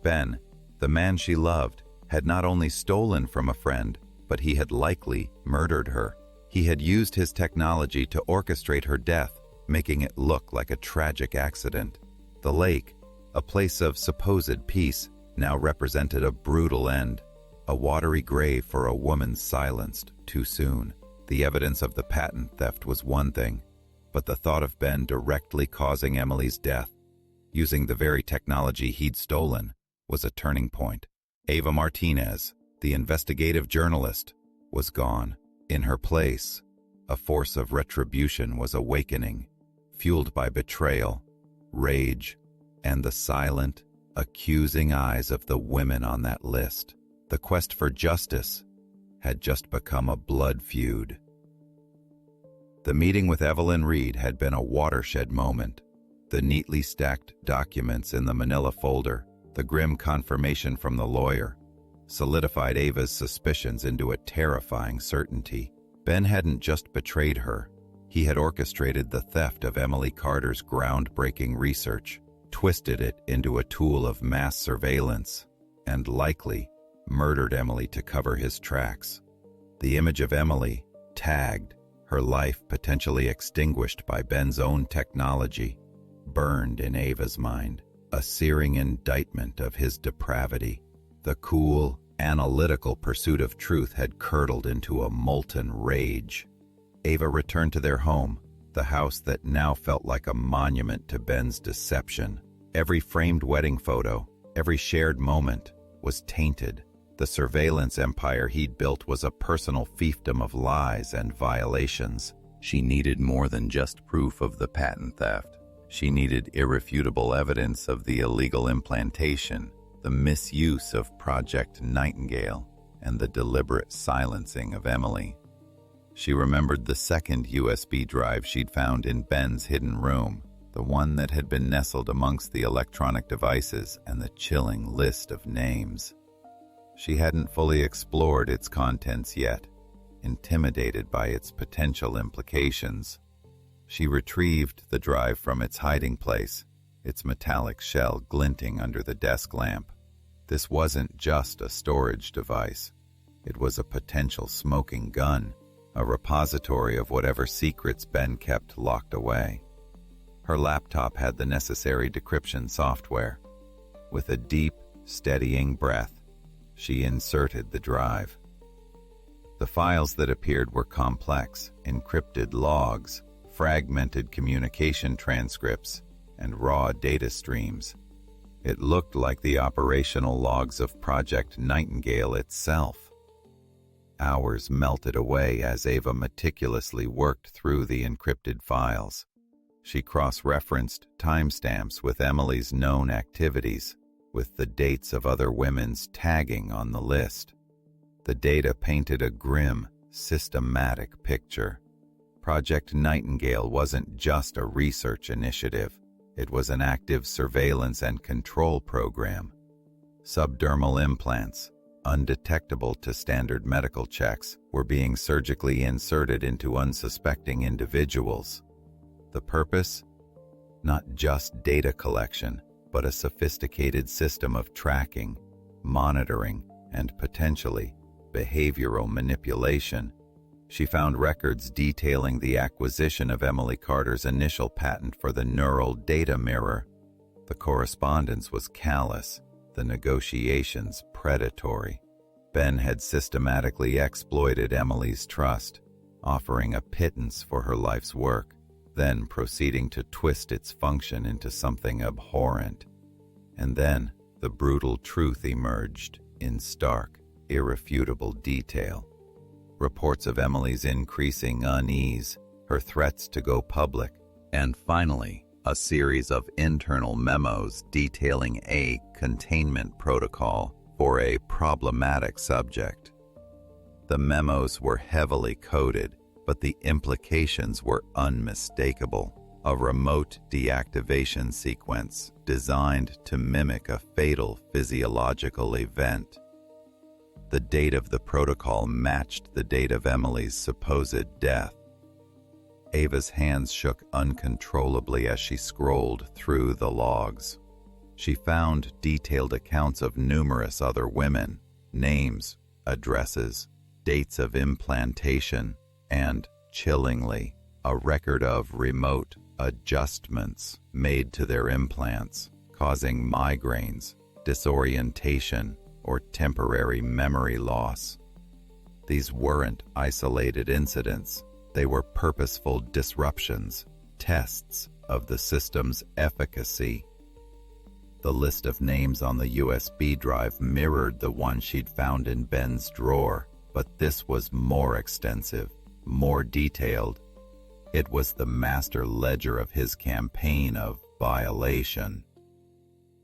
Ben, the man she loved, had not only stolen from a friend, but he had likely murdered her. He had used his technology to orchestrate her death, making it look like a tragic accident. The lake, a place of supposed peace, now represented a brutal end, a watery grave for a woman silenced too soon. The evidence of the patent theft was one thing, but the thought of Ben directly causing Emily's death, using the very technology he'd stolen, was a turning point. Ava Martinez, the investigative journalist, was gone. In her place, a force of retribution was awakening, fueled by betrayal, rage, and the silent, accusing eyes of the women on that list. The quest for justice had just become a blood feud. The meeting with Evelyn Reed had been a watershed moment. The neatly stacked documents in the manila folder, the grim confirmation from the lawyer, solidified Ava's suspicions into a terrifying certainty. Ben hadn't just betrayed her. He had orchestrated the theft of Emily Carter's groundbreaking research, twisted it into a tool of mass surveillance, and likely murdered Emily to cover his tracks. The image of Emily, tagged, her life potentially extinguished by Ben's own technology, burned in Ava's mind, a searing indictment of his depravity. The cool, analytical pursuit of truth had curdled into a molten rage. Ava returned to their home, the house that now felt like a monument to Ben's deception. Every framed wedding photo, every shared moment, was tainted. The surveillance empire he'd built was a personal fiefdom of lies and violations. She needed more than just proof of the patent theft. She needed irrefutable evidence of the illegal implantation, the misuse of Project Nightingale, and the deliberate silencing of Emily. She remembered the second USB drive she'd found in Ben's hidden room, the one that had been nestled amongst the electronic devices and the chilling list of names. She hadn't fully explored its contents yet, intimidated by its potential implications. She retrieved the drive from its hiding place, its metallic shell glinting under the desk lamp. This wasn't just a storage device. It was a potential smoking gun, a repository of whatever secrets Ben kept locked away. Her laptop had the necessary decryption software. With a deep, steadying breath, she inserted the drive. The files that appeared were complex, encrypted logs, fragmented communication transcripts, and raw data streams. It looked like the operational logs of Project Nightingale itself. Hours melted away as Ava meticulously worked through the encrypted files. She cross-referenced timestamps with Emily's known activities, with the dates of other women's tagging on the list. The data painted a grim, systematic picture. Project Nightingale wasn't just a research initiative. It was an active surveillance and control program. Subdermal implants, undetectable to standard medical checks, were being surgically inserted into unsuspecting individuals. The purpose? Not just data collection, but a sophisticated system of tracking, monitoring, and potentially behavioral manipulation. She found records detailing the acquisition of Emily Carter's initial patent for the neural data mirror. The correspondence was callous, the negotiations predatory. Ben had systematically exploited Emily's trust, offering a pittance for her life's work, then proceeding to twist its function into something abhorrent. And then the brutal truth emerged in stark, irrefutable detail. Reports of Emily's increasing unease, her threats to go public, and finally, a series of internal memos detailing a containment protocol for a problematic subject. The memos were heavily coded, but the implications were unmistakable. A remote deactivation sequence designed to mimic a fatal physiological event. The date of the protocol matched the date of Emily's supposed death. Ava's hands shook uncontrollably as she scrolled through the logs. She found detailed accounts of numerous other women, names, addresses, dates of implantation, and, chillingly, a record of remote adjustments made to their implants, causing migraines, disorientation, or temporary memory loss. These weren't isolated incidents. They were purposeful disruptions, tests of the system's efficacy. The list of names on the USB drive mirrored the one she'd found in Ben's drawer, but this was more extensive, more detailed. It was the master ledger of his campaign of violation.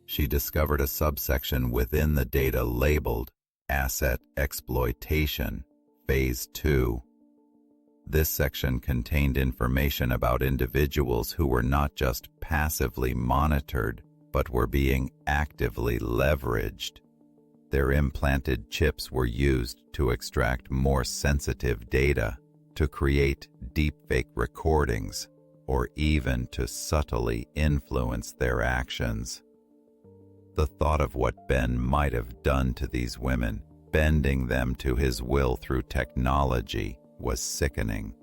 She discovered a subsection within the data labeled Asset Exploitation, Phase 2. This section contained information about individuals who were not just passively monitored, but were being actively leveraged. Their implanted chips were used to extract more sensitive data, to create deepfake recordings, or even to subtly influence their actions. The thought of what Ben might have done to these women, bending them to his will through technology, was sickening.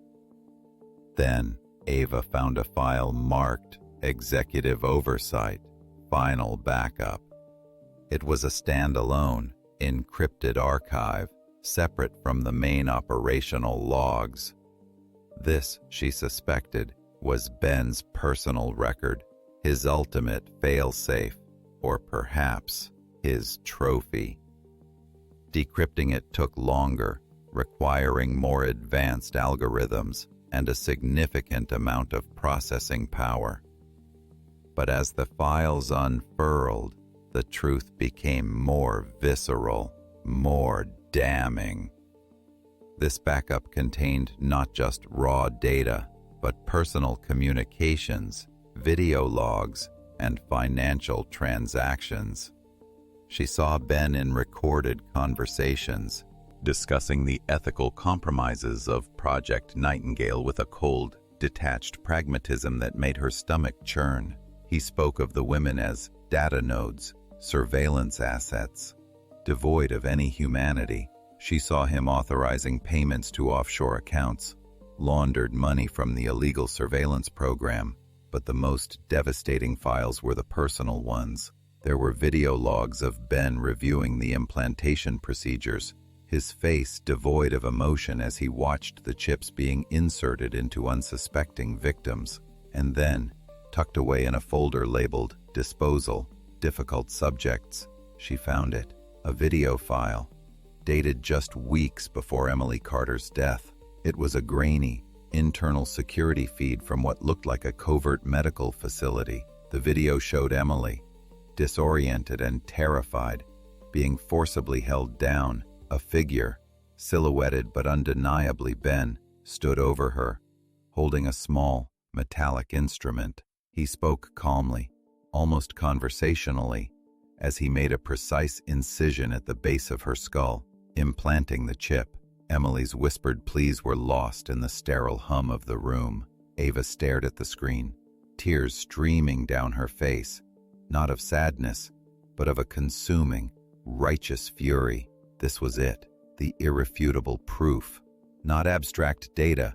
Then, Ava found a file marked Executive Oversight, Final Backup. It was a standalone, encrypted archive, separate from the main operational logs. This, she suspected, was Ben's personal record, his ultimate failsafe, or perhaps his trophy. Decrypting it took longer, requiring more advanced algorithms and a significant amount of processing power. But as the files unfurled, the truth became more visceral, more damning. This backup contained not just raw data, but personal communications, video logs, and financial transactions. She saw Ben in recorded conversations, discussing the ethical compromises of Project Nightingale with a cold, detached pragmatism that made her stomach churn. He spoke of the women as data nodes, surveillance assets. Devoid of any humanity, she saw him authorizing payments to offshore accounts, laundered money from the illegal surveillance program. But the most devastating files were the personal ones. There were video logs of Ben reviewing the implantation procedures, his face devoid of emotion as he watched the chips being inserted into unsuspecting victims, and then, tucked away in a folder labeled Disposal, difficult subjects, she found it, a video file, dated just weeks before Emily Carter's death. It was a grainy, internal security feed from what looked like a covert medical facility. The video showed Emily, disoriented and terrified, being forcibly held down. A figure, silhouetted but undeniably Ben, stood over her, holding a small, metallic instrument. He spoke calmly, almost conversationally, as he made a precise incision at the base of her skull, implanting the chip. Emily's whispered pleas were lost in the sterile hum of the room. Ava stared at the screen, tears streaming down her face, not of sadness, but of a consuming, righteous fury. This was it, the irrefutable proof. Not abstract data,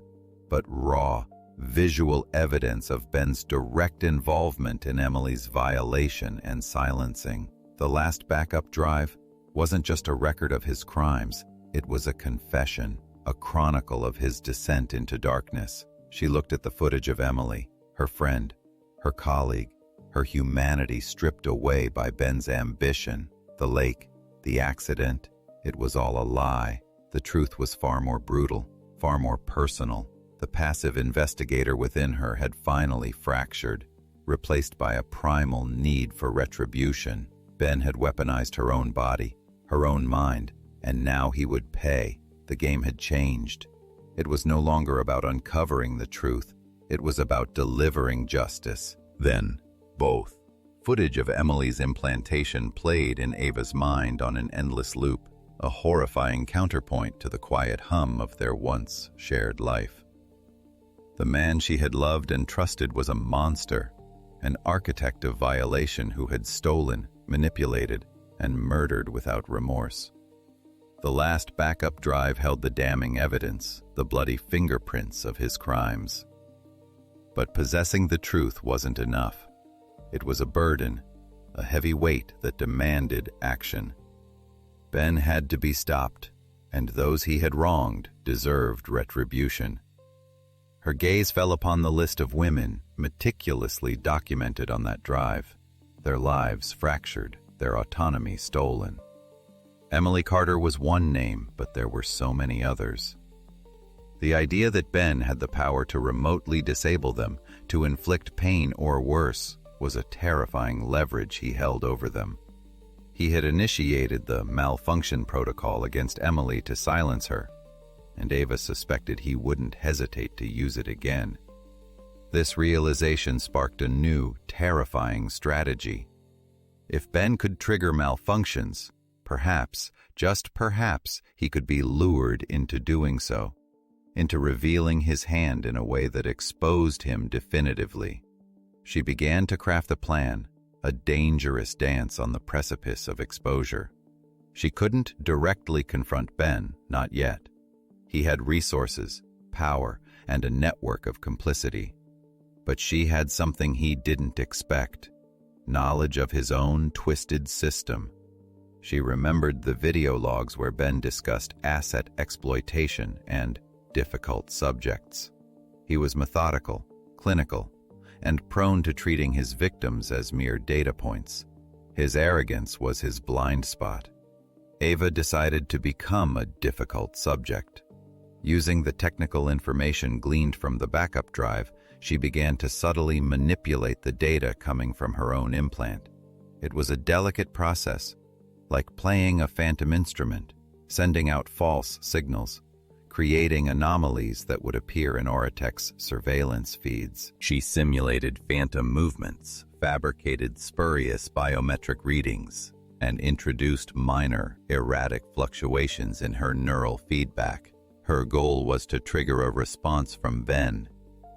but raw, visual evidence of Ben's direct involvement in Emily's violation and silencing. The last backup drive wasn't just a record of his crimes, it was a confession, a chronicle of his descent into darkness. She looked at the footage of Emily, her friend, her colleague, her humanity stripped away by Ben's ambition. The lake, the accident, it was all a lie. The truth was far more brutal, far more personal. The passive investigator within her had finally fractured, replaced by a primal need for retribution. Ben had weaponized her own body, her own mind, and now he would pay. The game had changed. It was no longer about uncovering the truth. It was about delivering justice. Then, both. Footage of Emily's implantation played in Ava's mind on an endless loop, a horrifying counterpoint to the quiet hum of their once shared life. The man she had loved and trusted was a monster, an architect of violation who had stolen, manipulated, and murdered without remorse. The last backup drive held the damning evidence, the bloody fingerprints of his crimes. But possessing the truth wasn't enough. It was a burden, a heavy weight that demanded action. Ben had to be stopped, and those he had wronged deserved retribution. Her gaze fell upon the list of women meticulously documented on that drive, their lives fractured, their autonomy stolen. Emily Carter was one name, but there were so many others. The idea that Ben had the power to remotely disable them, to inflict pain or worse, was a terrifying leverage he held over them. He had initiated the malfunction protocol against Emily to silence her, and Ava suspected he wouldn't hesitate to use it again. This realization sparked a new, terrifying strategy. If Ben could trigger malfunctions, perhaps, just perhaps, he could be lured into doing so, into revealing his hand in a way that exposed him definitively. She began to craft a plan, a dangerous dance on the precipice of exposure. She couldn't directly confront Ben, not yet. He had resources, power, and a network of complicity. But she had something he didn't expect, knowledge of his own twisted system. She remembered the video logs where Ben discussed asset exploitation and difficult subjects. He was methodical, clinical, and prone to treating his victims as mere data points. His arrogance was his blind spot. Ava decided to become a difficult subject. Using the technical information gleaned from the backup drive, she began to subtly manipulate the data coming from her own implant. It was a delicate process, like playing a phantom instrument, sending out false signals, creating anomalies that would appear in Oratech's surveillance feeds. She simulated phantom movements, fabricated spurious biometric readings, and introduced minor, erratic fluctuations in her neural feedback. Her goal was to trigger a response from Ben,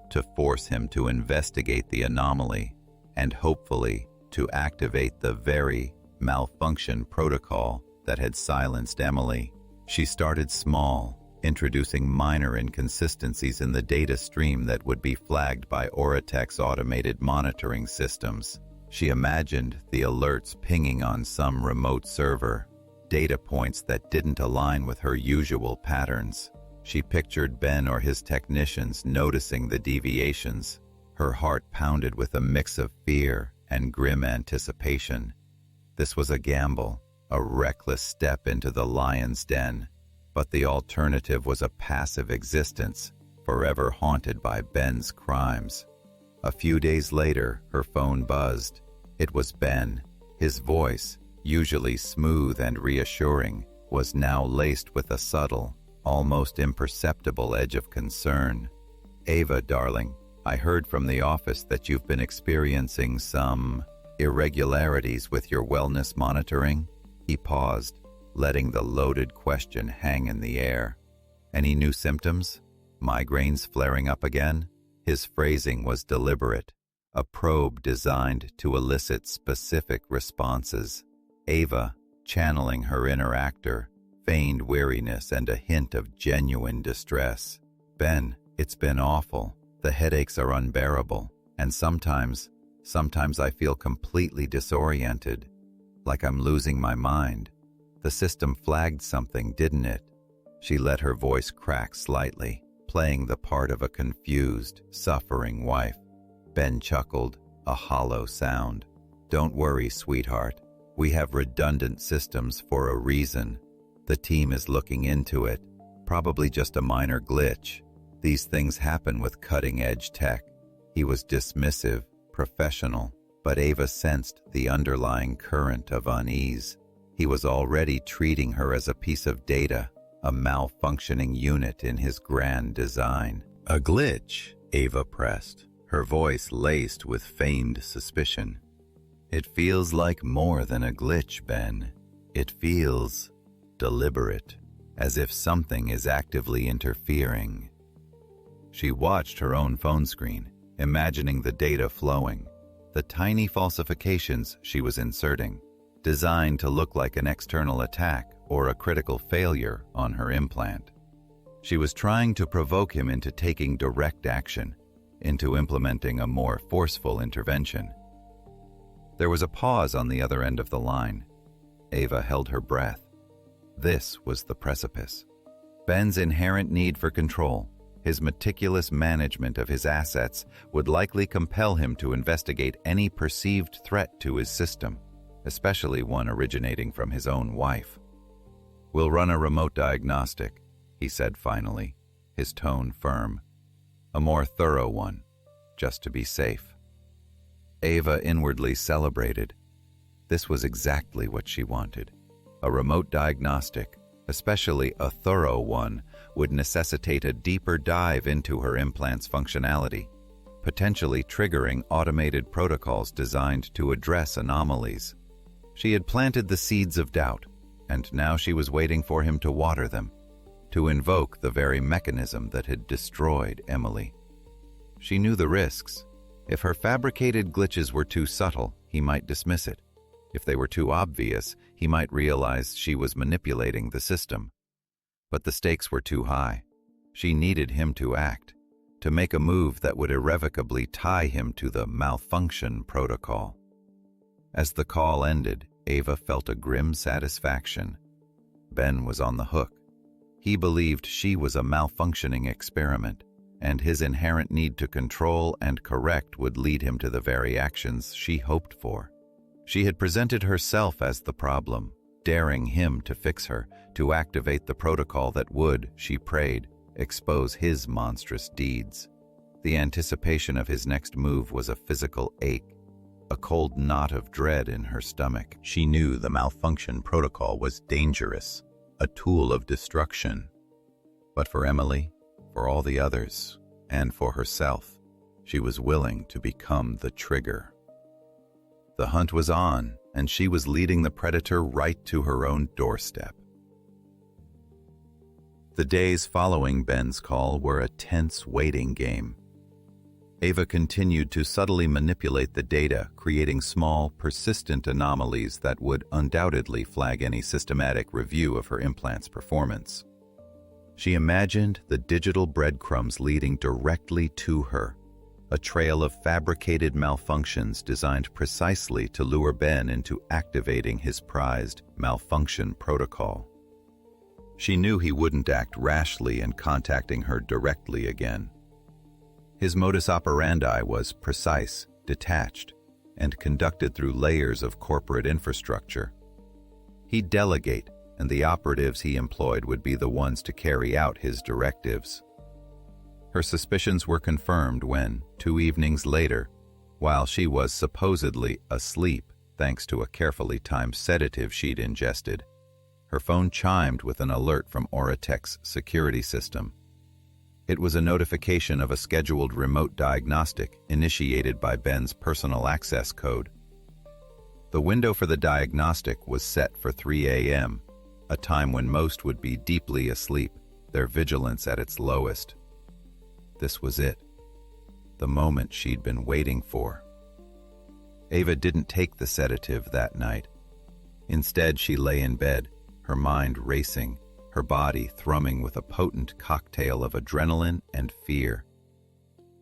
to force him to investigate the anomaly, and hopefully to activate the very malfunction protocol that had silenced Emily. She started small, introducing minor inconsistencies in the data stream that would be flagged by Oratech's automated monitoring systems. She imagined the alerts pinging on some remote server, data points that didn't align with her usual patterns. She pictured Ben or his technicians noticing the deviations. Her heart pounded with a mix of fear and grim anticipation. This was a gamble, a reckless step into the lion's den, but the alternative was a passive existence, forever haunted by Ben's crimes. A few days later, her phone buzzed. It was Ben. His voice, usually smooth and reassuring, was now laced with a subtle, almost imperceptible edge of concern. "Ava, darling, I heard from the office that you've been experiencing some irregularities with your wellness monitoring." He paused, letting the loaded question hang in the air. "Any new symptoms? Migraines flaring up again?" His phrasing was deliberate, a probe designed to elicit specific responses. Ava, channeling her inner actor, feigned weariness and a hint of genuine distress. "Ben, it's been awful. The headaches are unbearable, and sometimes I feel completely disoriented, like I'm losing my mind. The system flagged something, didn't it?" She let her voice crack slightly, playing the part of a confused, suffering wife. Ben chuckled, a hollow sound. "Don't worry, sweetheart. We have redundant systems for a reason. The team is looking into it. Probably just a minor glitch. These things happen with cutting-edge tech." He was dismissive, professional, but Ava sensed the underlying current of unease. He was already treating her as a piece of data, a malfunctioning unit in his grand design. "A glitch?" Ava pressed, her voice laced with feigned suspicion. "It feels like more than a glitch, Ben. It feels deliberate, as if something is actively interfering." She watched her own phone screen, imagining the data flowing, the tiny falsifications she was inserting, designed to look like an external attack or a critical failure on her implant. She was trying to provoke him into taking direct action, into implementing a more forceful intervention. There was a pause on the other end of the line. Ava held her breath. This was the precipice. Ben's inherent need for control, his meticulous management of his assets, would likely compel him to investigate any perceived threat to his system, especially one originating from his own wife. "We'll run a remote diagnostic," he said finally, his tone firm. "A more thorough one, just to be safe." Ava inwardly celebrated. This was exactly what she wanted. A remote diagnostic, especially a thorough one, would necessitate a deeper dive into her implant's functionality, potentially triggering automated protocols designed to address anomalies. She had planted the seeds of doubt, and now she was waiting for him to water them, to invoke the very mechanism that had destroyed Emily. She knew the risks. If her fabricated glitches were too subtle, he might dismiss it. If they were too obvious, he might realize she was manipulating the system. But the stakes were too high. She needed him to act, to make a move that would irrevocably tie him to the malfunction protocol. As the call ended, Ava felt a grim satisfaction. Ben was on the hook. He believed she was a malfunctioning experiment, and his inherent need to control and correct would lead him to the very actions she hoped for. She had presented herself as the problem, daring him to fix her, to activate the protocol that would, she prayed, expose his monstrous deeds. The anticipation of his next move was a physical ache, a cold knot of dread in her stomach. She knew the malfunction protocol was dangerous, a tool of destruction. But for Emily, for all the others, and for herself, she was willing to become the trigger. The hunt was on, and she was leading the predator right to her own doorstep. The days following Ben's call were a tense waiting game. Ava continued to subtly manipulate the data, creating small, persistent anomalies that would undoubtedly flag any systematic review of her implant's performance. She imagined the digital breadcrumbs leading directly to her, a trail of fabricated malfunctions designed precisely to lure Ben into activating his prized malfunction protocol. She knew he wouldn't act rashly in contacting her directly again. His modus operandi was precise, detached, and conducted through layers of corporate infrastructure. He'd delegate, and the operatives he employed would be the ones to carry out his directives. Her suspicions were confirmed when, 2 evenings later, while she was supposedly asleep thanks to a carefully timed sedative she'd ingested, her phone chimed with an alert from Oratech's security system. It was a notification of a scheduled remote diagnostic initiated by Ben's personal access code. The window for the diagnostic was set for 3 a.m., a time when most would be deeply asleep, their vigilance at its lowest. This was it, the moment she'd been waiting for. Ava didn't take the sedative that night. Instead, she lay in bed, her mind racing, her body thrumming with a potent cocktail of adrenaline and fear.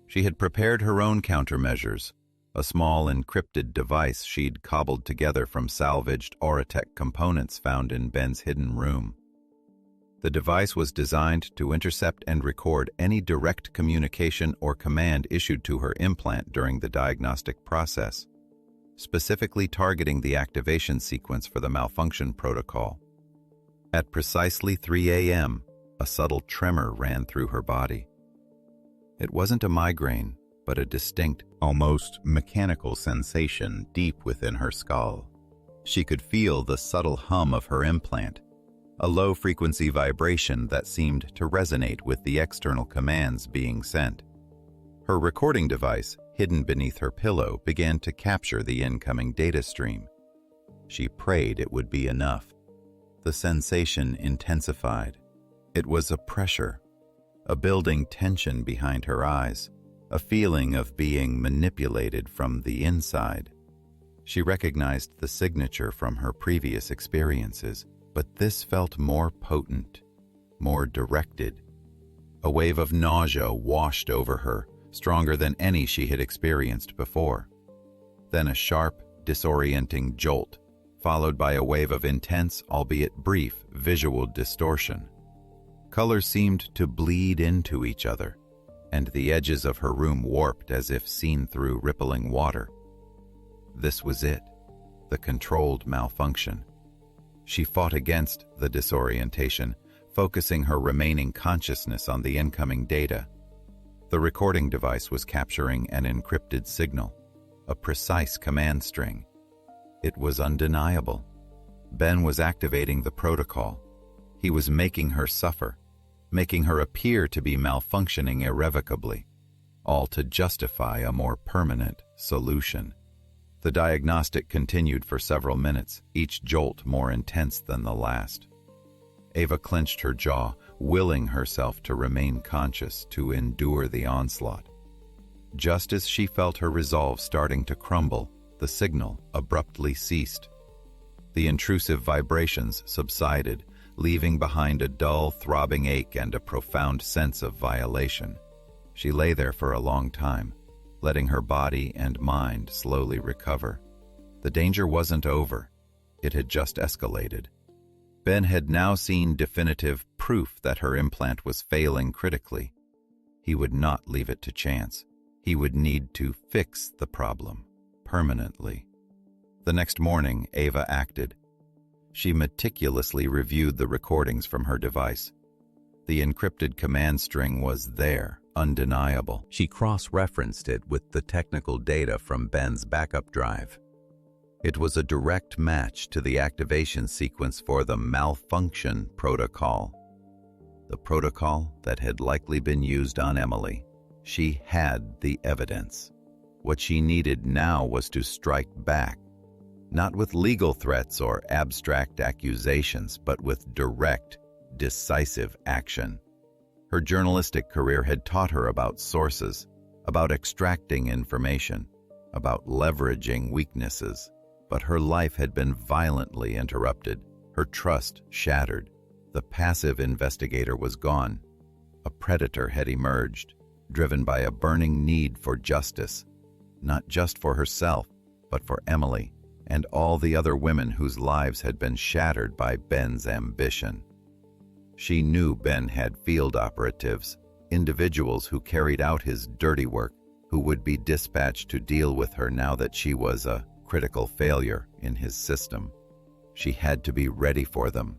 She had prepared her own countermeasures, a small encrypted device she'd cobbled together from salvaged Oratech components found in Ben's hidden room. The device was designed to intercept and record any direct communication or command issued to her implant during the diagnostic process, specifically targeting the activation sequence for the malfunction protocol. At precisely 3 a.m., a subtle tremor ran through her body. It wasn't a migraine, but a distinct, almost mechanical sensation deep within her skull. She could feel the subtle hum of her implant, a low-frequency vibration that seemed to resonate with the external commands being sent. Her recording device, hidden beneath her pillow, began to capture the incoming data stream. She prayed it would be enough. The sensation intensified. It was a pressure, a building tension behind her eyes, a feeling of being manipulated from the inside. She recognized the signature from her previous experiences, but this felt more potent, more directed. A wave of nausea washed over her, stronger than any she had experienced before. Then a sharp, disorienting jolt, followed by a wave of intense, albeit brief, visual distortion. Colors seemed to bleed into each other, and the edges of her room warped as if seen through rippling water. This was it, the controlled malfunction. She fought against the disorientation, focusing her remaining consciousness on the incoming data. The recording device was capturing an encrypted signal, a precise command string. It was undeniable. Ben was activating the protocol. He was making her suffer, making her appear to be malfunctioning irrevocably, all to justify a more permanent solution. The diagnostic continued for several minutes, each jolt more intense than the last. Ava clenched her jaw, willing herself to remain conscious, to endure the onslaught. Just as she felt her resolve starting to crumble, the signal abruptly ceased. The intrusive vibrations subsided, leaving behind a dull, throbbing ache and a profound sense of violation. She lay there for a long time, letting her body and mind slowly recover. The danger wasn't over. It had just escalated. Ben had now seen definitive proof that her implant was failing critically. He would not leave it to chance. He would need to fix the problem permanently. The next morning, Ava acted. She meticulously reviewed the recordings from her device. The encrypted command string was there, undeniable. She cross-referenced it with the technical data from Ben's backup drive. It was a direct match to the activation sequence for the malfunction protocol. The protocol that had likely been used on Emily. She had the evidence. What she needed now was to strike back, not with legal threats or abstract accusations, but with direct, decisive action. Her journalistic career had taught her about sources, about extracting information, about leveraging weaknesses, but her life had been violently interrupted, her trust shattered. The passive investigator was gone. A predator had emerged, driven by a burning need for justice, not just for herself, but for Emily and all the other women whose lives had been shattered by Ben's ambition. She knew Ben had field operatives, individuals who carried out his dirty work, who would be dispatched to deal with her now that she was a critical failure in his system. She had to be ready for them.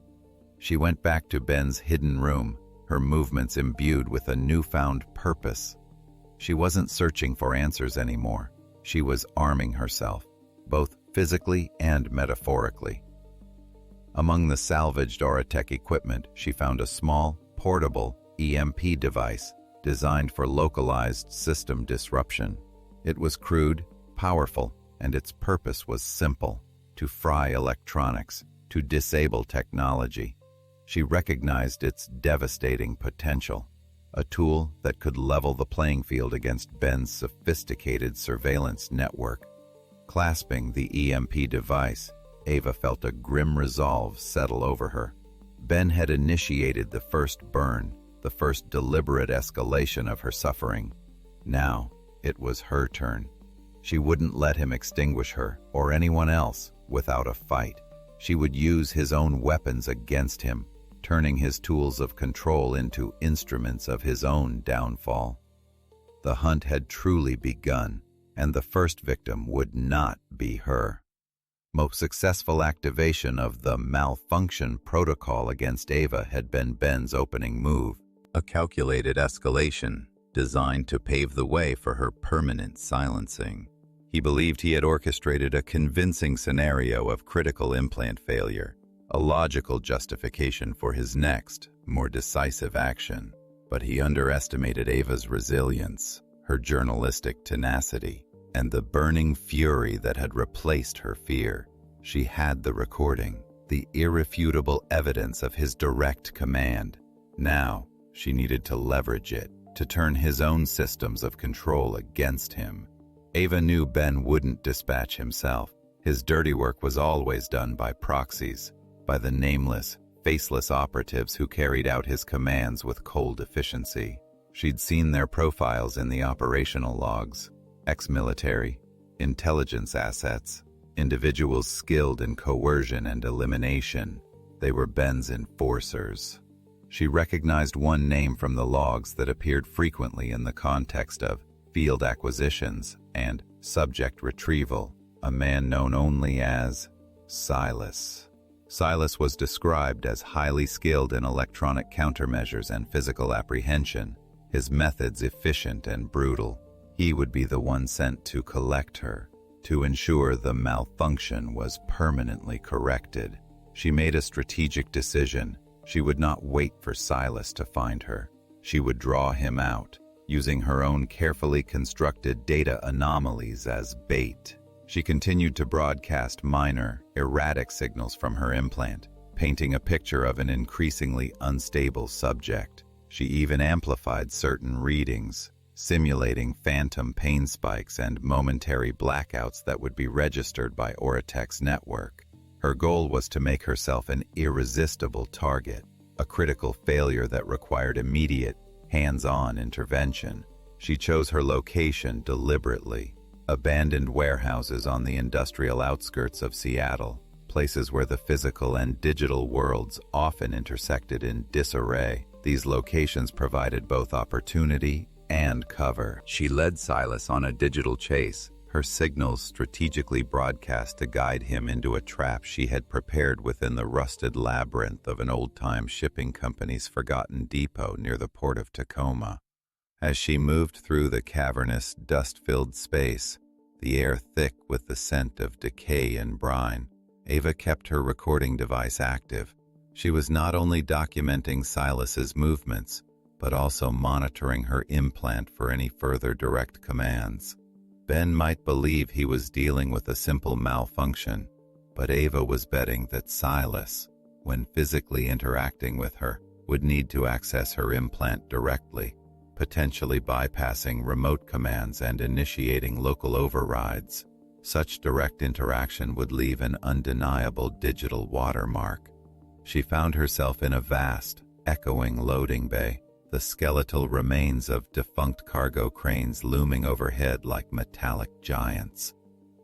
She went back to Ben's hidden room, her movements imbued with a newfound purpose. She wasn't searching for answers anymore. She was arming herself, both physically and metaphorically. Among the salvaged Auratech equipment, she found a small, portable EMP device designed for localized system disruption. It was crude, powerful, and its purpose was simple: to fry electronics, to disable technology. She recognized its devastating potential, a tool that could level the playing field against Ben's sophisticated surveillance network. Clasping the EMP device, Ava felt a grim resolve settle over her. Ben had initiated the first burn, the first deliberate escalation of her suffering. Now, it was her turn. She wouldn't let him extinguish her, or anyone else, without a fight. She would use his own weapons against him, turning his tools of control into instruments of his own downfall. The hunt had truly begun, and the first victim would not be her. Most successful activation of the malfunction protocol against Ava had been Ben's opening move, a calculated escalation designed to pave the way for her permanent silencing. He believed he had orchestrated a convincing scenario of critical implant failure, a logical justification for his next, more decisive action. But he underestimated Ava's resilience, her journalistic tenacity, and the burning fury that had replaced her fear. She had the recording, the irrefutable evidence of his direct command. Now, she needed to leverage it, to turn his own systems of control against him. Ava knew Ben wouldn't dispatch himself. His dirty work was always done by proxies, by the nameless, faceless operatives who carried out his commands with cold efficiency. She'd seen their profiles in the operational logs: ex-military, intelligence assets, individuals skilled in coercion and elimination. They were Ben's enforcers. She recognized one name from the logs that appeared frequently in the context of field acquisitions and subject retrieval, a man known only as Silas. Silas was described as highly skilled in electronic countermeasures and physical apprehension, his methods efficient and brutal. He would be the one sent to collect her, to ensure the malfunction was permanently corrected. She made a strategic decision. She would not wait for Silas to find her. She would draw him out, using her own carefully constructed data anomalies as bait. She continued to broadcast minor, erratic signals from her implant, painting a picture of an increasingly unstable subject. She even amplified certain readings, simulating phantom pain spikes and momentary blackouts that would be registered by Auratech's network. Her goal was to make herself an irresistible target, a critical failure that required immediate, hands-on intervention. She chose her location deliberately: abandoned warehouses on the industrial outskirts of Seattle, places where the physical and digital worlds often intersected in disarray. These locations provided both opportunity and cover. She led Silas on a digital chase, her signals strategically broadcast to guide him into a trap she had prepared within the rusted labyrinth of an old-time shipping company's forgotten depot near the port of Tacoma. As she moved through the cavernous, dust-filled space, the air thick with the scent of decay and brine, Ava kept her recording device active. She was not only documenting Silas's movements, but also monitoring her implant for any further direct commands. Ben might believe he was dealing with a simple malfunction, but Ava was betting that Silas, when physically interacting with her, would need to access her implant directly, potentially bypassing remote commands and initiating local overrides. Such direct interaction would leave an undeniable digital watermark. She found herself in a vast, echoing loading bay, the skeletal remains of defunct cargo cranes looming overhead like metallic giants.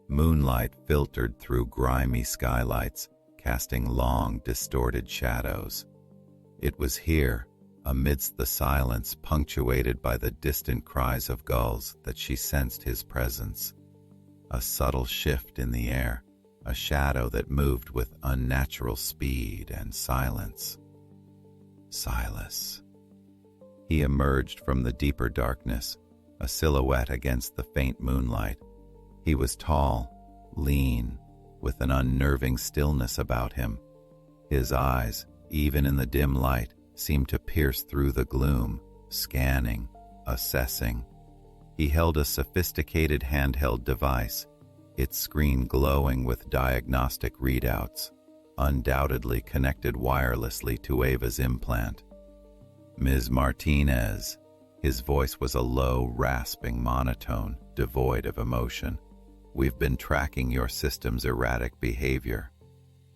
Moonlight filtered through grimy skylights, casting long, distorted shadows. It was here, amidst the silence punctuated by the distant cries of gulls that she sensed his presence. A subtle shift in the air, a shadow that moved with unnatural speed and silence. Silas. He emerged from the deeper darkness, a silhouette against the faint moonlight. He was tall, lean, with an unnerving stillness about him. His eyes, even in the dim light, seemed to pierce through the gloom, scanning, assessing. He held a sophisticated handheld device, its screen glowing with diagnostic readouts, undoubtedly connected wirelessly to Ava's implant. Ms. Martinez. His voice was a low, rasping monotone, devoid of emotion. We've been tracking your system's erratic behavior.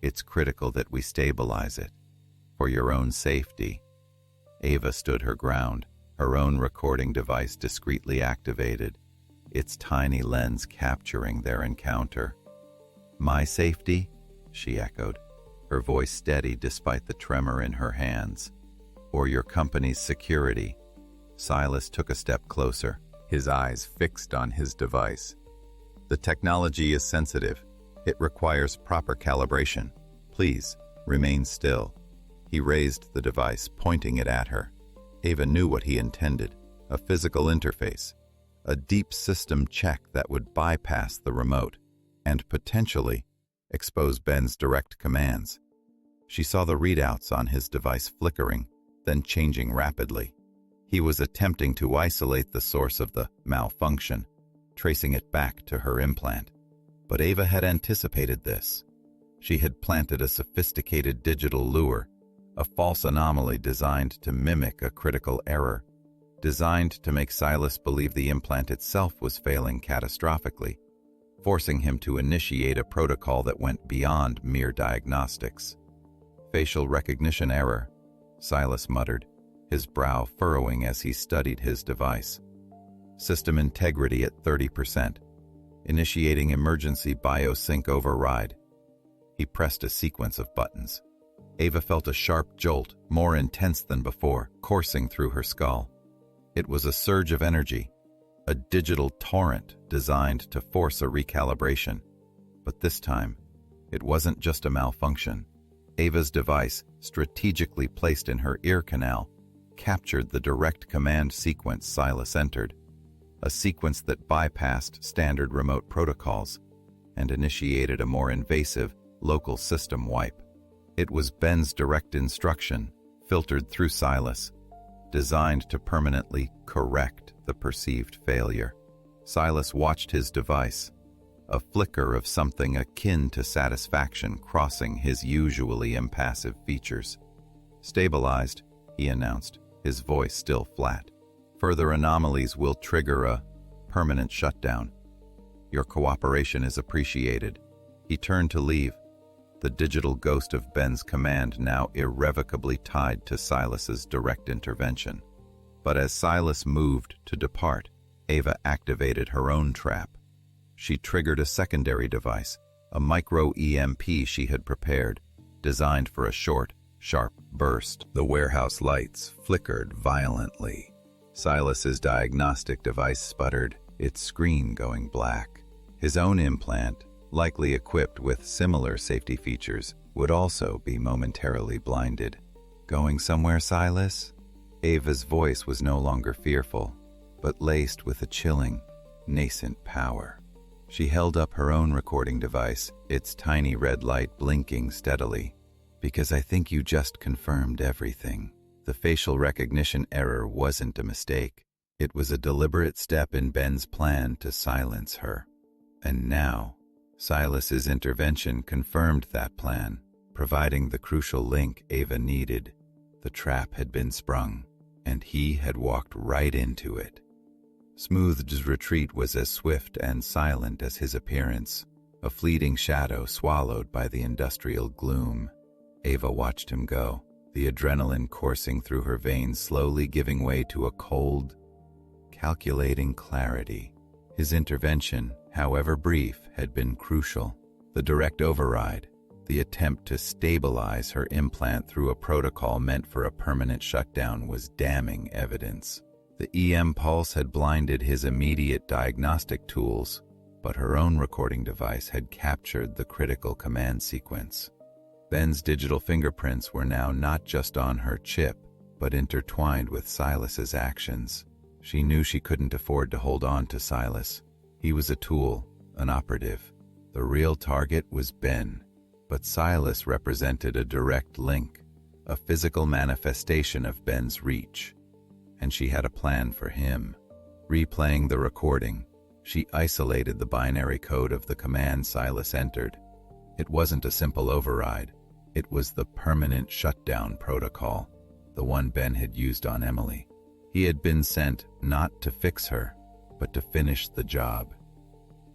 It's critical that we stabilize it. For your own safety. Ava stood her ground, her own recording device discreetly activated, its tiny lens capturing their encounter. My safety? She echoed, her voice steady despite the tremor in her hands. Or your company's security? Silas took a step closer, his eyes fixed on his device. The technology is sensitive. It requires proper calibration. Please, remain still. He raised the device, pointing it at her. Ava knew what he intended, a physical interface, a deep system check that would bypass the remote and potentially expose Ben's direct commands. She saw the readouts on his device flickering, then changing rapidly. He was attempting to isolate the source of the malfunction, tracing it back to her implant. But Ava had anticipated this. She had planted a sophisticated digital lure, a false anomaly designed to mimic a critical error, designed to make Silas believe the implant itself was failing catastrophically, forcing him to initiate a protocol that went beyond mere diagnostics. Facial recognition error, Silas muttered, his brow furrowing as he studied his device. System integrity at 30%, initiating emergency biosync override. He pressed a sequence of buttons. Ava felt a sharp jolt, more intense than before, coursing through her skull. It was a surge of energy, a digital torrent designed to force a recalibration. But this time, it wasn't just a malfunction. Ava's device, strategically placed in her ear canal, captured the direct command sequence Silas entered, a sequence that bypassed standard remote protocols and initiated a more invasive, local system wipe. It was Ben's direct instruction, filtered through Silas, designed to permanently correct the perceived failure. Silas watched his device, a flicker of something akin to satisfaction crossing his usually impassive features. Stabilized, he announced, his voice still flat. Further anomalies will trigger a permanent shutdown. Your cooperation is appreciated. He turned to leave, the digital ghost of Ben's command now irrevocably tied to Silas's direct intervention. But as Silas moved to depart, Ava activated her own trap. She triggered a secondary device, a micro-EMP she had prepared, designed for a short, sharp burst. The warehouse lights flickered violently. Silas's diagnostic device sputtered, its screen going black. His own implant, likely equipped with similar safety features, would also be momentarily blinded. Going somewhere, Silas? Ava's voice was no longer fearful, but laced with a chilling, nascent power. She held up her own recording device, its tiny red light blinking steadily. Because I think you just confirmed everything. The facial recognition error wasn't a mistake. It was a deliberate step in Ben's plan to silence her. And now, Silas's intervention confirmed that plan, providing the crucial link Ava needed. The trap had been sprung, and he had walked right into it. Smooth's retreat was as swift and silent as his appearance, a fleeting shadow swallowed by the industrial gloom. Ava watched him go, the adrenaline coursing through her veins slowly giving way to a cold, calculating clarity. His intervention, however brief, had been crucial. The direct override, The attempt to stabilize her implant through a protocol meant for a permanent shutdown was damning evidence. The EM pulse had blinded his immediate diagnostic tools, but her own recording device had captured the critical command sequence. Ben's digital fingerprints were now not just on her chip, but intertwined with Silas's actions. She knew she couldn't afford to hold on to Silas. He was a tool, an operative. The real target was Ben, but Silas represented a direct link, a physical manifestation of Ben's reach. And she had a plan for him. Replaying the recording, she isolated the binary code of the command Silas entered. It wasn't a simple override. It was the permanent shutdown protocol, the one Ben had used on Emily. He had been sent not to fix her, but to finish the job,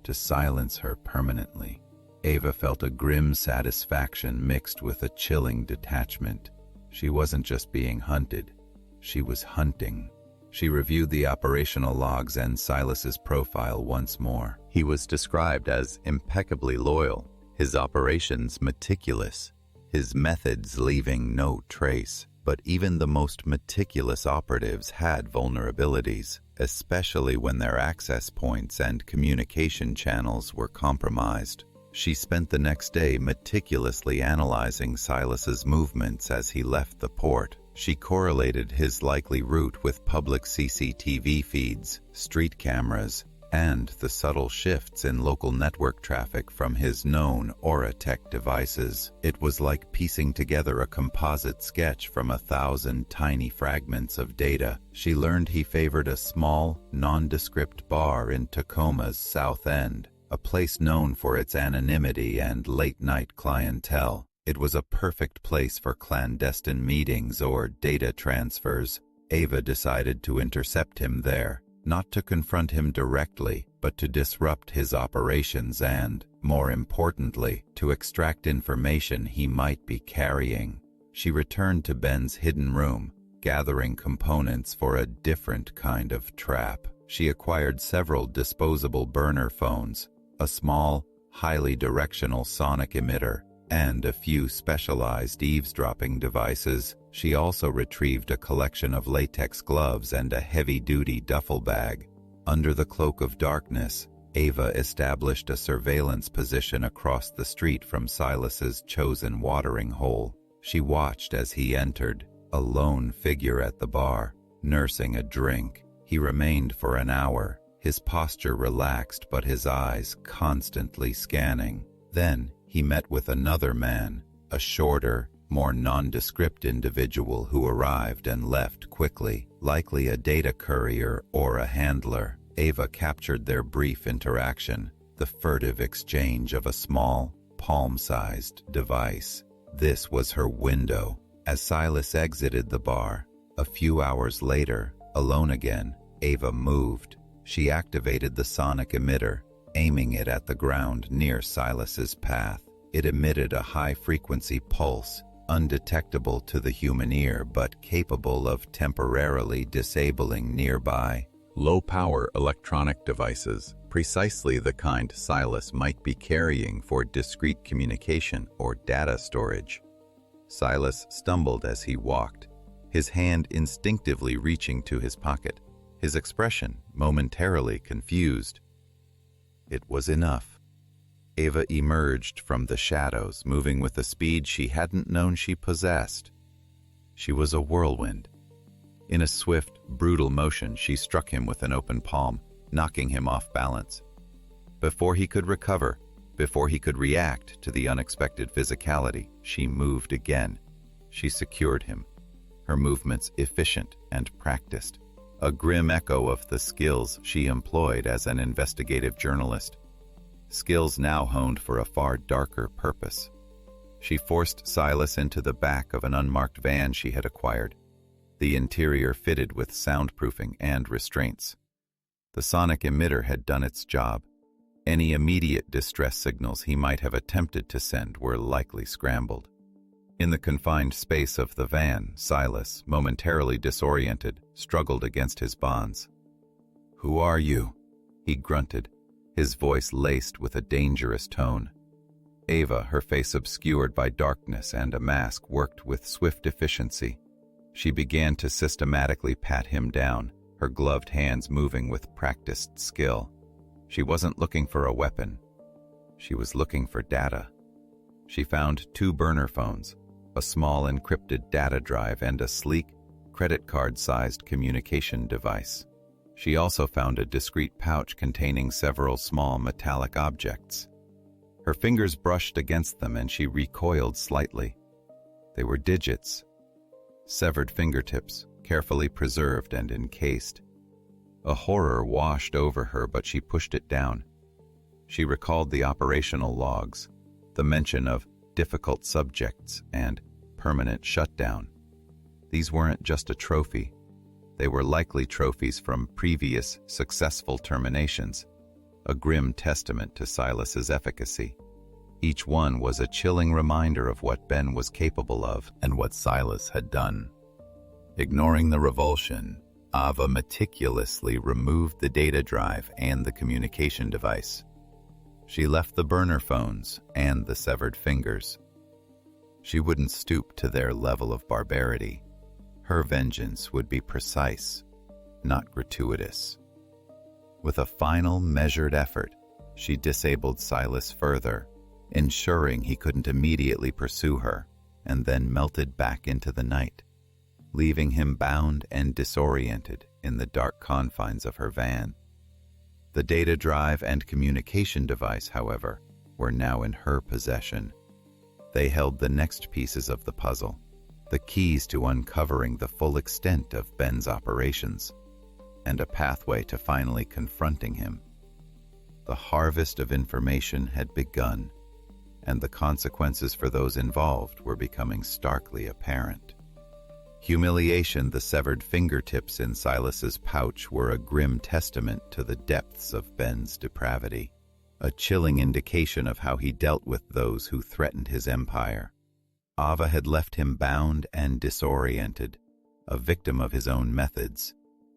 to silence her permanently. Ava felt a grim satisfaction mixed with a chilling detachment. She wasn't just being hunted, she was hunting. She reviewed the operational logs and Silas's profile once more. He was described as impeccably loyal, his operations meticulous, his methods leaving no trace. But even the most meticulous operatives had vulnerabilities, especially when their access points and communication channels were compromised. She spent the next day meticulously analyzing Silas's movements as he left the port. She correlated his likely route with public CCTV feeds, street cameras, and the subtle shifts in local network traffic from his known Aura-tech devices. It was like piecing together a composite sketch from 1,000 tiny fragments of data. She learned he favored a small, nondescript bar in Tacoma's South End, a place known for its anonymity and late-night clientele. It was a perfect place for clandestine meetings or data transfers. Ava decided to intercept him there, not to confront him directly, but to disrupt his operations and, more importantly, to extract information he might be carrying. She returned to Ben's hidden room, gathering components for a different kind of trap. She acquired several disposable burner phones, a small, highly directional sonic emitter, and a few specialized eavesdropping devices. She also retrieved a collection of latex gloves and a heavy-duty duffel bag. Under the cloak of darkness, Ava established a surveillance position across the street from Silas's chosen watering hole. She watched as he entered, a lone figure at the bar, nursing a drink. He remained for an hour, his posture relaxed but his eyes constantly scanning. Then, he met with another man, a shorter, more nondescript individual who arrived and left quickly, likely a data courier or a handler. Ava captured their brief interaction, the furtive exchange of a small, palm-sized device. This was her window. As Silas exited the bar, a few hours later, alone again, Ava moved. She activated the sonic emitter, aiming it at the ground near Silas's path. It emitted a high-frequency pulse, undetectable to the human ear but capable of temporarily disabling nearby low-power electronic devices, precisely the kind Silas might be carrying for discrete communication or data storage. Silas stumbled as he walked, his hand instinctively reaching to his pocket, his expression momentarily confused. It was enough. Ava emerged from the shadows, moving with a speed she hadn't known she possessed. She was a whirlwind. In a swift, brutal motion, she struck him with an open palm, knocking him off balance. Before he could recover, before he could react to the unexpected physicality, she moved again. She secured him, her movements efficient and practiced, a grim echo of the skills she employed as an investigative journalist. Skills now honed for a far darker purpose. She forced Silas into the back of an unmarked van she had acquired, the interior fitted with soundproofing and restraints. The sonic emitter had done its job. Any immediate distress signals he might have attempted to send were likely scrambled. In the confined space of the van, Silas, momentarily disoriented, struggled against his bonds. "Who are you?" he grunted, his voice laced with a dangerous tone. Ava, her face obscured by darkness and a mask, worked with swift efficiency. She began to systematically pat him down, her gloved hands moving with practiced skill. She wasn't looking for a weapon. She was looking for data. She found 2 burner phones, a small encrypted data drive, and a sleek, credit card-sized communication device. She also found a discreet pouch containing several small metallic objects. Her fingers brushed against them and she recoiled slightly. They were digits, severed fingertips, carefully preserved and encased. A horror washed over her, but she pushed it down. She recalled the operational logs, the mention of difficult subjects and permanent shutdown. These weren't just a trophy. They were likely trophies from previous successful terminations, a grim testament to Silas's efficacy. Each one was a chilling reminder of what Ben was capable of and what Silas had done. Ignoring the revulsion, Ava meticulously removed the data drive and the communication device. She left the burner phones and the severed fingers. She wouldn't stoop to their level of barbarity. Her vengeance would be precise, not gratuitous. With a final measured effort, she disabled Silas further, ensuring he couldn't immediately pursue her, and then melted back into the night, leaving him bound and disoriented in the dark confines of her van. The data drive and communication device, however, were now in her possession. They held the next pieces of the puzzle, the keys to uncovering the full extent of Ben's operations, and a pathway to finally confronting him. The harvest of information had begun, and the consequences for those involved were becoming starkly apparent. Humiliation, the severed fingertips in Silas's pouch were a grim testament to the depths of Ben's depravity, a chilling indication of how he dealt with those who threatened his empire. Ava had left him bound and disoriented, a victim of his own methods,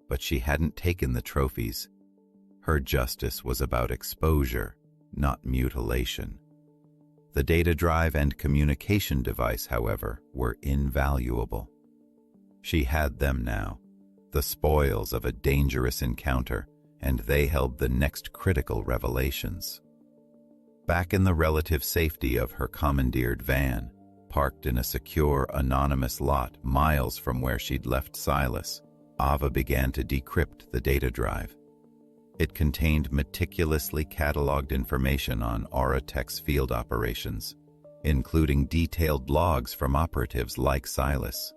but she hadn't taken the trophies. Her justice was about exposure, not mutilation. The data drive and communication device, however, were invaluable. She had them now, the spoils of a dangerous encounter, and they held the next critical revelations. Back in the relative safety of her commandeered van, parked in a secure, anonymous lot miles from where she'd left Silas, Ava began to decrypt the data drive. It contained meticulously cataloged information on Auratech's field operations, including detailed logs from operatives like Silas.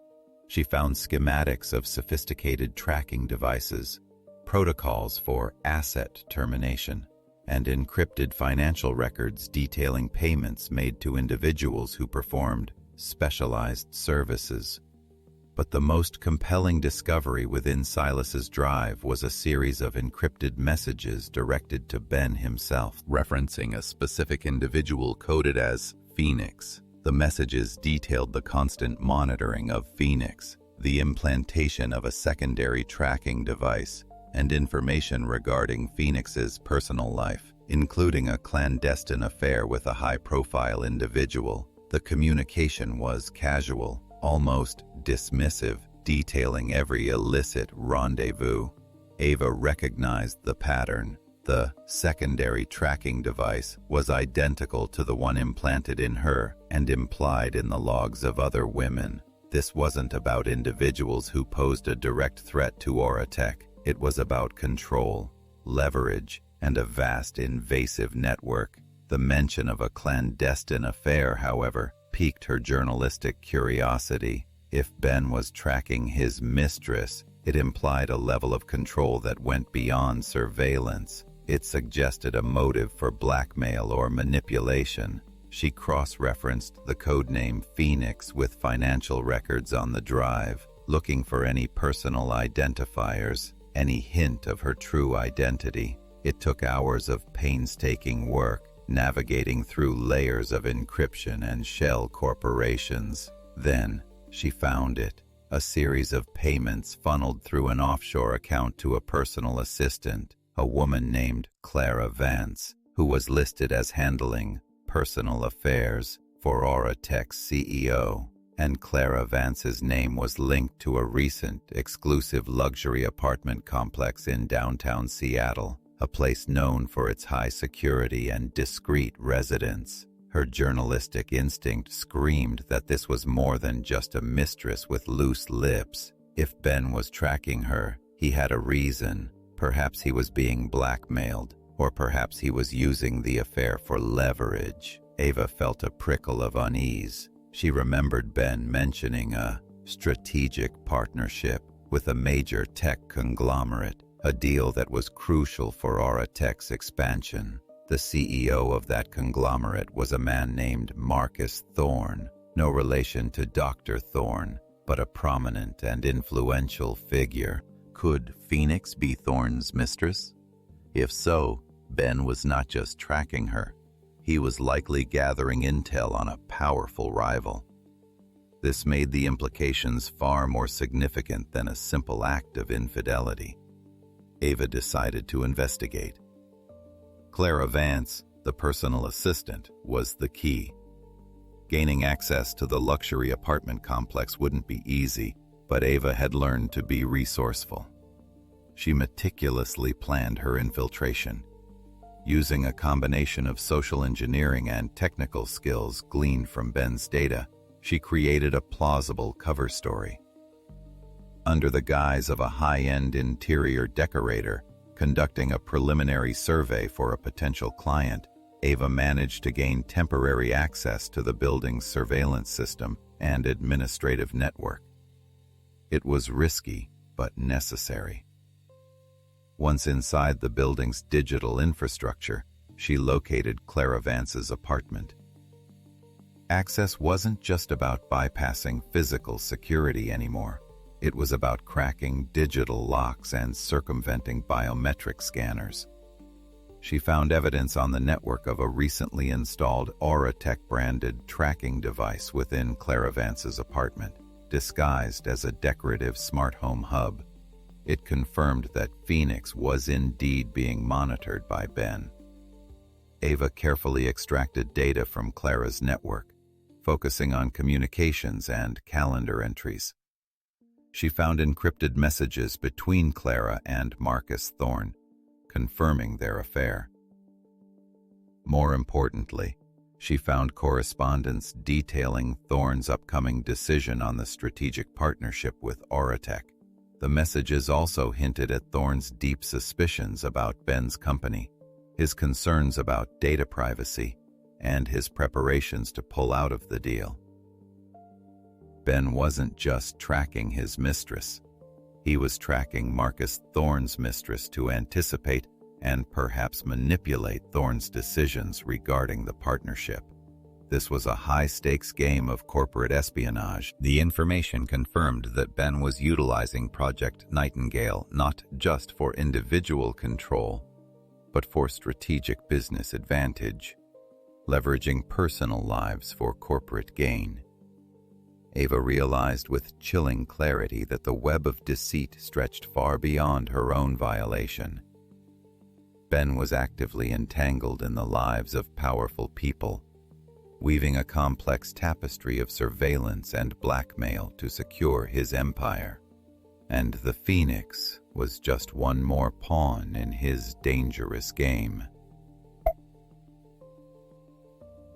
She found schematics of sophisticated tracking devices, protocols for asset termination, and encrypted financial records detailing payments made to individuals who performed specialized services. But the most compelling discovery within Silas's drive was a series of encrypted messages directed to Ben himself, referencing a specific individual coded as Phoenix. The messages detailed the constant monitoring of Phoenix, the implantation of a secondary tracking device, and information regarding Phoenix's personal life, including a clandestine affair with a high-profile individual. The communication was casual, almost dismissive, detailing every illicit rendezvous. Ava recognized the pattern. The secondary tracking device was identical to the one implanted in her and implied in the logs of other women. This wasn't about individuals who posed a direct threat to Auratech. It was about control, leverage, and a vast invasive network. The mention of a clandestine affair, however, piqued her journalistic curiosity. If Ben was tracking his mistress, it implied a level of control that went beyond surveillance. It suggested a motive for blackmail or manipulation. She cross-referenced the codename Phoenix with financial records on the drive, looking for any personal identifiers, any hint of her true identity. It took hours of painstaking work, navigating through layers of encryption and shell corporations. Then, she found it, a series of payments funneled through an offshore account to a personal assistant, a woman named Clara Vance, who was listed as handling personal affairs for Auratech's CEO, and Clara Vance's name was linked to a recent, exclusive luxury apartment complex in downtown Seattle, a place known for its high security and discreet residents. Her journalistic instinct screamed that this was more than just a mistress with loose lips. If Ben was tracking her, he had a reason. Perhaps he was being blackmailed, or perhaps he was using the affair for leverage. Ava felt a prickle of unease. She remembered Ben mentioning a strategic partnership with a major tech conglomerate, a deal that was crucial for Auratech's expansion. The CEO of that conglomerate was a man named Marcus Thorne, no relation to Dr. Thorne, but a prominent and influential figure. Could Phoenix be Thorne's mistress? If so, Ben was not just tracking her. He was likely gathering intel on a powerful rival. This made the implications far more significant than a simple act of infidelity. Ava decided to investigate. Clara Vance, the personal assistant, was the key. Gaining access to the luxury apartment complex wouldn't be easy, but Ava had learned to be resourceful. She meticulously planned her infiltration. Using a combination of social engineering and technical skills gleaned from Ben's data, she created a plausible cover story. Under the guise of a high-end interior decorator, conducting a preliminary survey for a potential client, Ava managed to gain temporary access to the building's surveillance system and administrative network. It was risky, but necessary. Once inside the building's digital infrastructure, she located Clara Vance's apartment. Access wasn't just about bypassing physical security anymore. It was about cracking digital locks and circumventing biometric scanners. She found evidence on the network of a recently installed Auratech-branded tracking device within Clara Vance's apartment, disguised as a decorative smart home hub. It confirmed that Phoenix was indeed being monitored by Ben. Ava carefully extracted data from Clara's network, focusing on communications and calendar entries. She found encrypted messages between Clara and Marcus Thorne, confirming their affair. More importantly, she found correspondence detailing Thorne's upcoming decision on the strategic partnership with Auratech. The messages also hinted at Thorne's deep suspicions about Ben's company, his concerns about data privacy, and his preparations to pull out of the deal. Ben wasn't just tracking his mistress. He was tracking Marcus Thorne's mistress to anticipate and perhaps manipulate Thorne's decisions regarding the partnership. This was a high-stakes game of corporate espionage. The information confirmed that Ben was utilizing Project Nightingale not just for individual control, but for strategic business advantage, leveraging personal lives for corporate gain. Ava realized with chilling clarity that the web of deceit stretched far beyond her own violation. Ben was actively entangled in the lives of powerful people, weaving a complex tapestry of surveillance and blackmail to secure his empire. And the Phoenix was just one more pawn in his dangerous game.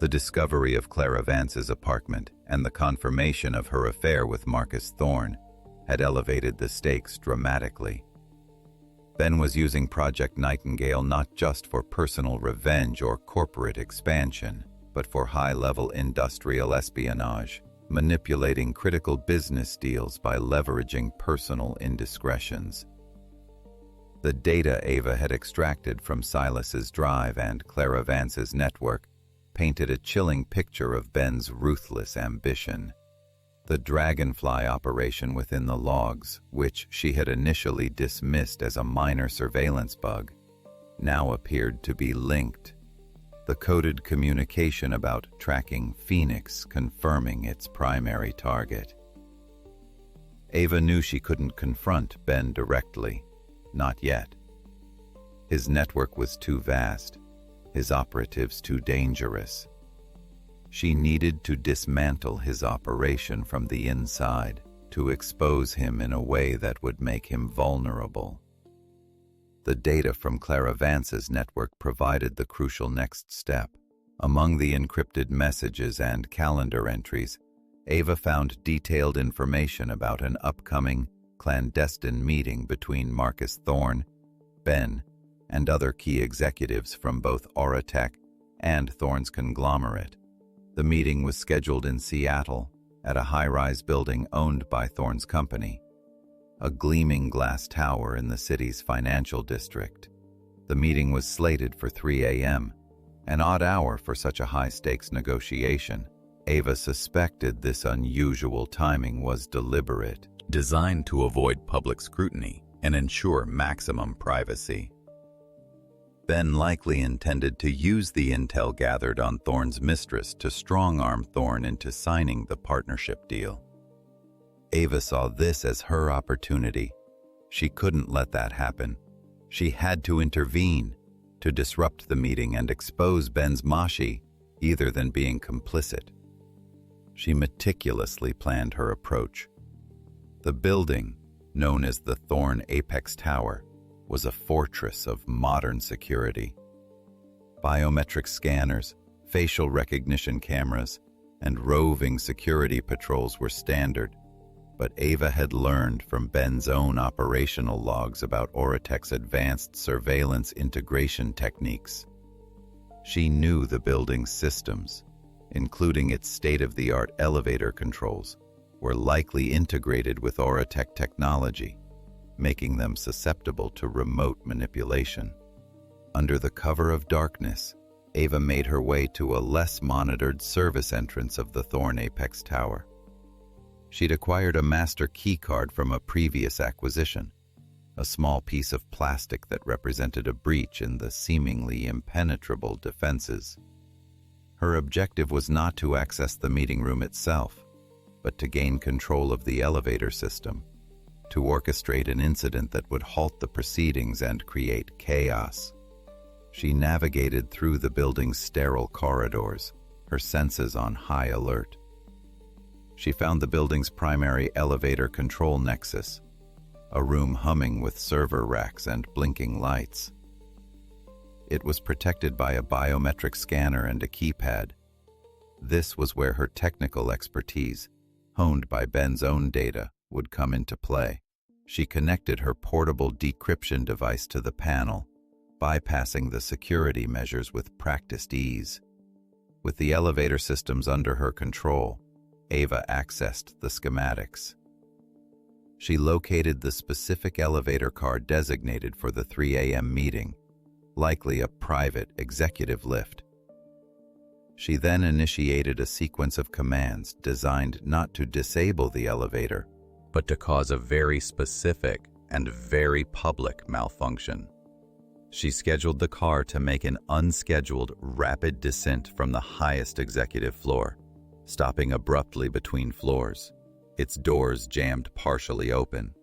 The discovery of Clara Vance's apartment and the confirmation of her affair with Marcus Thorne had elevated the stakes dramatically. Ben was using Project Nightingale not just for personal revenge or corporate expansion, but for high-level industrial espionage, manipulating critical business deals by leveraging personal indiscretions. The data Ava had extracted from Silas's drive and Clara Vance's network painted a chilling picture of Ben's ruthless ambition. The Dragonfly operation within the logs, which she had initially dismissed as a minor surveillance bug, now appeared to be linked. The coded communication about tracking Phoenix confirming its primary target. Ava knew she couldn't confront Ben directly, not yet. His network was too vast, his operatives too dangerous, She needed to dismantle his operation from the inside, to expose him in a way that would make him vulnerable. The data from Clara Vance's network provided the crucial next step. Among the encrypted messages and calendar entries, Ava found detailed information about an upcoming, clandestine meeting between Marcus Thorne, Ben, and other key executives from both Auratech and Thorne's conglomerate. The meeting was scheduled in Seattle at a high-rise building owned by Thorne's company, a gleaming glass tower in the city's financial district. The meeting was slated for 3 a.m., an odd hour for such a high-stakes negotiation. Ava suspected this unusual timing was deliberate, designed to avoid public scrutiny and ensure maximum privacy. Ben likely intended to use the intel gathered on Thorne's mistress to strong-arm Thorne into signing the partnership deal. Ava saw this as her opportunity. She couldn't let that happen. She had to intervene, to disrupt the meeting and expose Ben's moshi, either than being complicit. She meticulously planned her approach. The building, known as the Thorne Apex Tower, was a fortress of modern security. Biometric scanners, facial recognition cameras, and roving security patrols were standard, but Ava had learned from Ben's own operational logs about Auratech's advanced surveillance integration techniques. She knew the building's systems, including its state-of-the-art elevator controls, were likely integrated with Auratech technology, making them susceptible to remote manipulation. Under the cover of darkness, Ava made her way to a less monitored service entrance of the Thorne Apex Tower. She'd acquired a master keycard from a previous acquisition, a small piece of plastic that represented a breach in the seemingly impenetrable defenses. Her objective was not to access the meeting room itself, but to gain control of the elevator system, to orchestrate an incident that would halt the proceedings and create chaos. She navigated through the building's sterile corridors, her senses on high alert. She found the building's primary elevator control nexus, a room humming with server racks and blinking lights. It was protected by a biometric scanner and a keypad. This was where her technical expertise, honed by Ben's own data, would come into play. She connected her portable decryption device to the panel, bypassing the security measures with practiced ease. With the elevator systems under her control, Ava accessed the schematics. She located the specific elevator car designated for the 3 a.m. meeting, likely a private executive lift. She then initiated a sequence of commands designed not to disable the elevator, but to cause a very specific and very public malfunction. She scheduled the car to make an unscheduled, rapid descent from the highest executive floor, stopping abruptly between floors, its doors jammed partially open.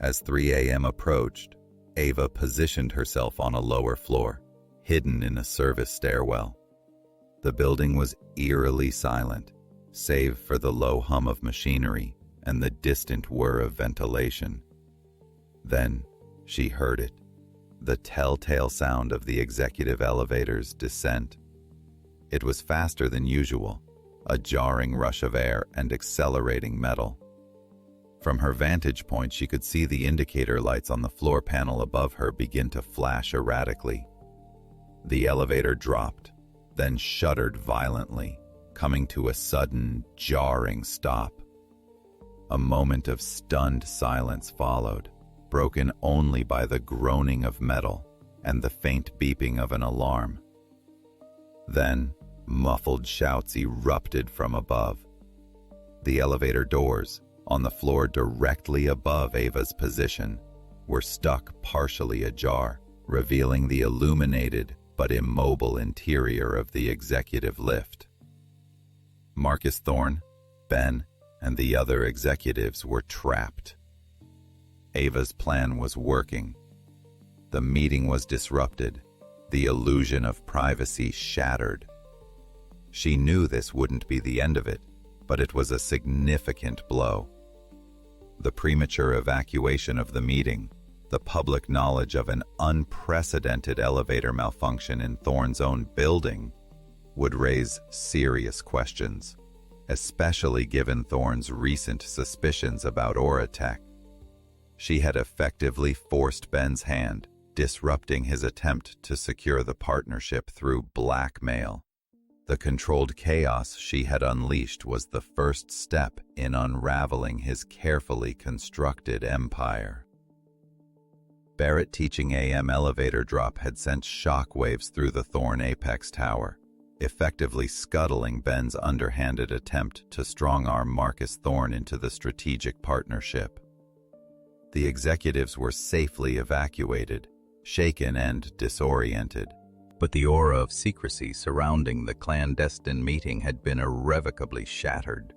As 3 a.m. approached, Ava positioned herself on a lower floor, hidden in a service stairwell. The building was eerily silent, save for the low hum of machinery and the distant whir of ventilation. Then she heard it, the telltale sound of the executive elevator's descent. It was faster than usual, a jarring rush of air and accelerating metal. From her vantage point, she could see the indicator lights on the floor panel above her begin to flash erratically. The elevator dropped, then shuddered violently, coming to a sudden, jarring stop. A moment of stunned silence followed, broken only by the groaning of metal and the faint beeping of an alarm. Then, muffled shouts erupted from above. The elevator doors, on the floor directly above Ava's position, were stuck partially ajar, revealing the illuminated but immobile interior of the executive lift. Marcus Thorne, Ben, and the other executives were trapped. Ava's plan was working. The meeting was disrupted, the illusion of privacy shattered. She knew this wouldn't be the end of it, but it was a significant blow. The premature evacuation of the meeting, the public knowledge of an unprecedented elevator malfunction in Thorne's own building, would raise serious questions, especially given Thorne's recent suspicions about Oratech. She had effectively forced Ben's hand, disrupting his attempt to secure the partnership through blackmail. The controlled chaos she had unleashed was the first step in unraveling his carefully constructed empire. Barrett teaching AM elevator drop had sent shockwaves through the Thorne Apex Tower, effectively scuttling Ben's underhanded attempt to strong-arm Marcus Thorne into the strategic partnership. The executives were safely evacuated, shaken and disoriented, but the aura of secrecy surrounding the clandestine meeting had been irrevocably shattered.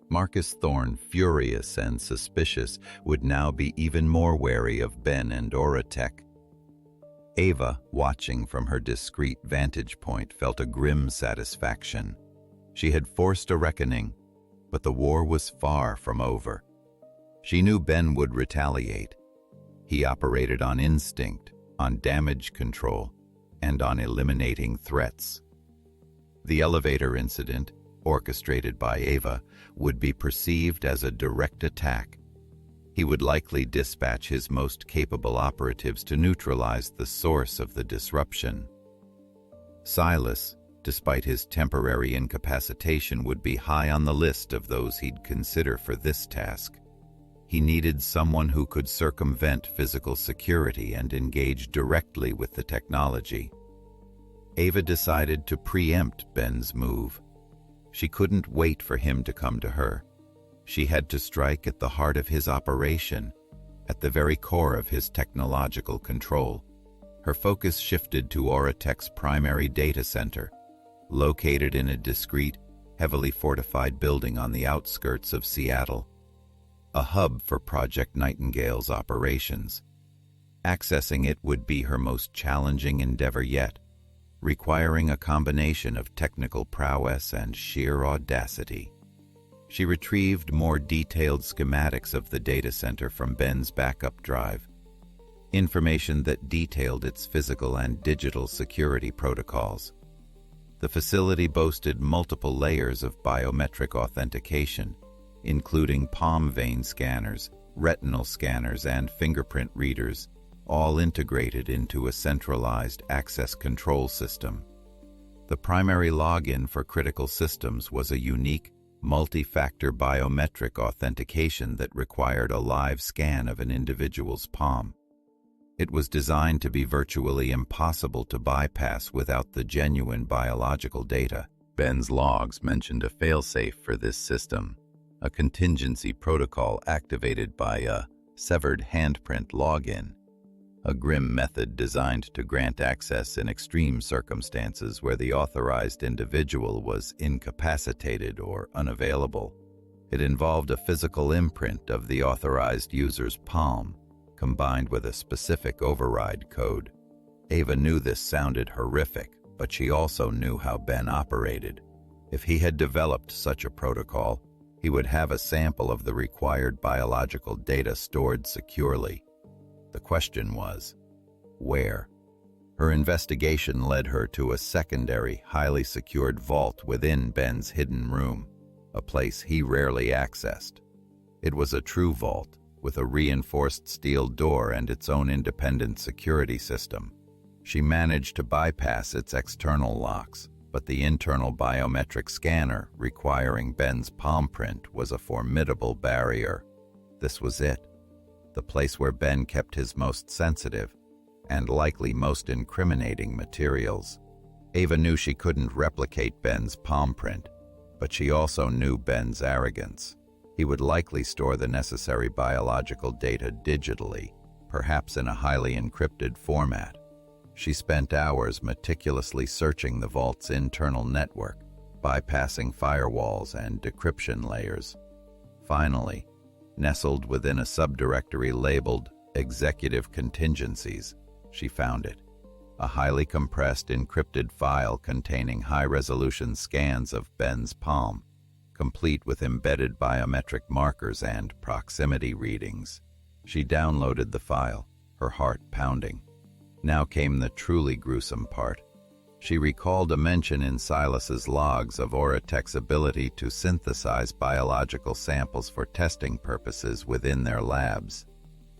Marcus Thorne, furious and suspicious, would now be even more wary of Ben and Oratech. Ava, watching from her discreet vantage point, felt a grim satisfaction. She had forced a reckoning, but the war was far from over. She knew Ben would retaliate. He operated on instinct, on damage control, and on eliminating threats. The elevator incident, orchestrated by Ava, would be perceived as a direct attack. He would likely dispatch his most capable operatives to neutralize the source of the disruption. Silas, despite his temporary incapacitation, would be high on the list of those he'd consider for this task. He needed someone who could circumvent physical security and engage directly with the technology. Ava decided to preempt Ben's move. She couldn't wait for him to come to her. She had to strike at the heart of his operation, at the very core of his technological control. Her focus shifted to Oratech's primary data center, located in a discreet, heavily fortified building on the outskirts of Seattle, a hub for Project Nightingale's operations. Accessing it would be her most challenging endeavor yet, requiring a combination of technical prowess and sheer audacity. She retrieved more detailed schematics of the data center from Ben's backup drive, information that detailed its physical and digital security protocols. The facility boasted multiple layers of biometric authentication, including palm vein scanners, retinal scanners, and fingerprint readers, all integrated into a centralized access control system. The primary login for critical systems was a unique, multi-factor biometric authentication that required a live scan of an individual's palm. It was designed to be virtually impossible to bypass without the genuine biological data. Ben's logs mentioned a failsafe for this system, a contingency protocol activated by a severed handprint login, a grim method designed to grant access in extreme circumstances where the authorized individual was incapacitated or unavailable. It involved a physical imprint of the authorized user's palm, combined with a specific override code. Ava knew this sounded horrific, but she also knew how Ben operated. If he had developed such a protocol, he would have a sample of the required biological data stored securely. The question was, where? Her investigation led her to a secondary, highly secured vault within Ben's hidden room, a place he rarely accessed. It was a true vault, with a reinforced steel door and its own independent security system. She managed to bypass its external locks, but the internal biometric scanner, requiring Ben's palm print, was a formidable barrier. This was it, the place where Ben kept his most sensitive and likely most incriminating materials. Ava knew she couldn't replicate Ben's palm print, but she also knew Ben's arrogance. He would likely store the necessary biological data digitally, perhaps in a highly encrypted format. She spent hours meticulously searching the vault's internal network, bypassing firewalls and decryption layers. Finally, nestled within a subdirectory labeled Executive Contingencies, she found it. a highly compressed encrypted file containing high-resolution scans of Ben's palm, complete with embedded biometric markers and proximity readings. She downloaded the file, her heart pounding. Now came the truly gruesome part. She recalled a mention in Silas's logs of Oratech's ability to synthesize biological samples for testing purposes within their labs.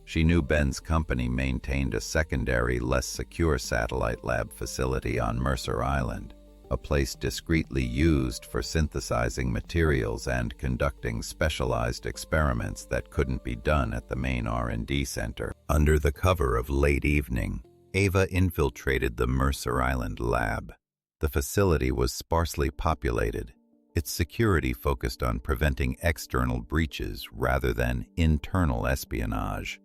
She knew Ben's company maintained a secondary, less secure satellite lab facility on Mercer Island, a place discreetly used for synthesizing materials and conducting specialized experiments that couldn't be done at the main R&D center. Under the cover of late evening, Ava infiltrated the Mercer Island lab. The facility was sparsely populated. Its security focused on preventing external breaches rather than internal espionage.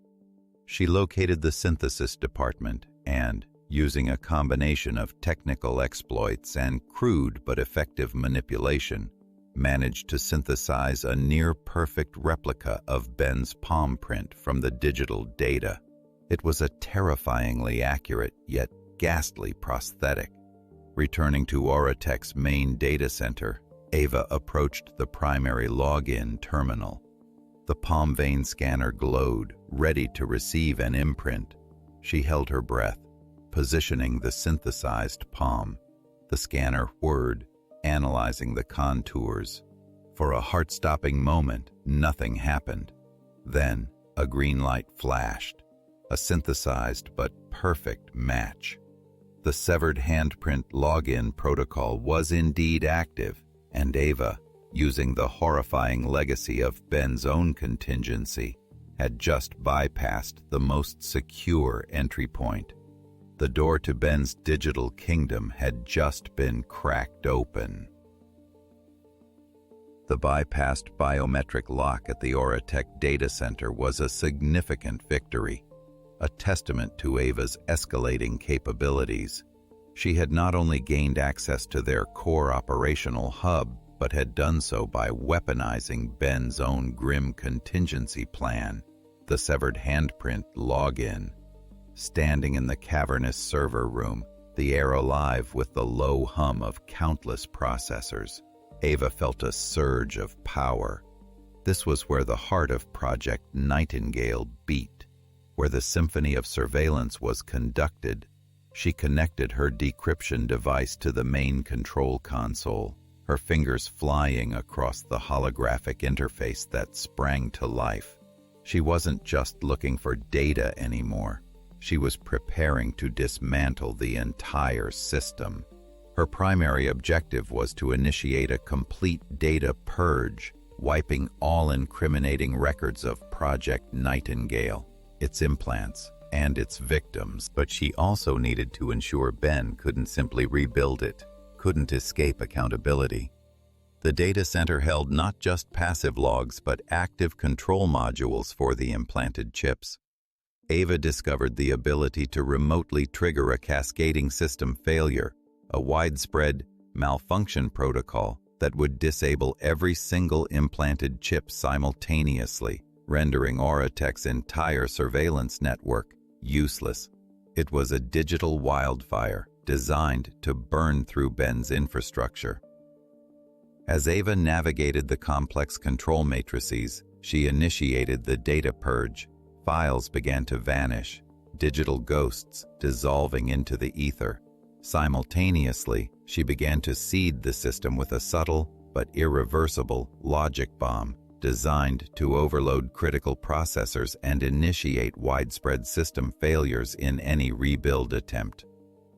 She located the synthesis department and, using a combination of technical exploits and crude but effective manipulation, managed to synthesize a near-perfect replica of Ben's palm print from the digital data. It was a terrifyingly accurate yet ghastly prosthetic. Returning to Oratech's main data center, Ava approached the primary login terminal. The palm vein scanner glowed, ready to receive an imprint. She held her breath, positioning the synthesized palm. The scanner whirred, analyzing the contours. For a heart-stopping moment, nothing happened. Then, a green light flashed. A synthesized but perfect match. The severed handprint login protocol was indeed active, and Ava, using the horrifying legacy of Ben's own contingency, had just bypassed the most secure entry point. The door to Ben's digital kingdom had just been cracked open. The bypassed biometric lock at the Oratech data center was a significant victory, a testament to Ava's escalating capabilities. She had not only gained access to their core operational hub, but had done so by weaponizing Ben's own grim contingency plan, the severed handprint login. Standing in the cavernous server room, the air alive with the low hum of countless processors, Ava felt a surge of power. This was where the heart of Project Nightingale beat, where the symphony of surveillance was conducted. She connected her decryption device to the main control console, her fingers flying across the holographic interface that sprang to life. She wasn't just looking for data anymore. She was preparing to dismantle the entire system. Her primary objective was to initiate a complete data purge, wiping all incriminating records of Project Nightingale, its implants, and its victims. But she also needed to ensure Ben couldn't simply rebuild it, couldn't escape accountability. The data center held not just passive logs but active control modules for the implanted chips. Ava discovered the ability to remotely trigger a cascading system failure, a widespread malfunction protocol that would disable every single implanted chip simultaneously, rendering Oratech's entire surveillance network useless. It was a digital wildfire designed to burn through Ben's infrastructure. As Ava navigated the complex control matrices, she initiated the data purge. Files began to vanish, digital ghosts dissolving into the ether. Simultaneously, she began to seed the system with a subtle but irreversible logic bomb designed to overload critical processors and initiate widespread system failures in any rebuild attempt.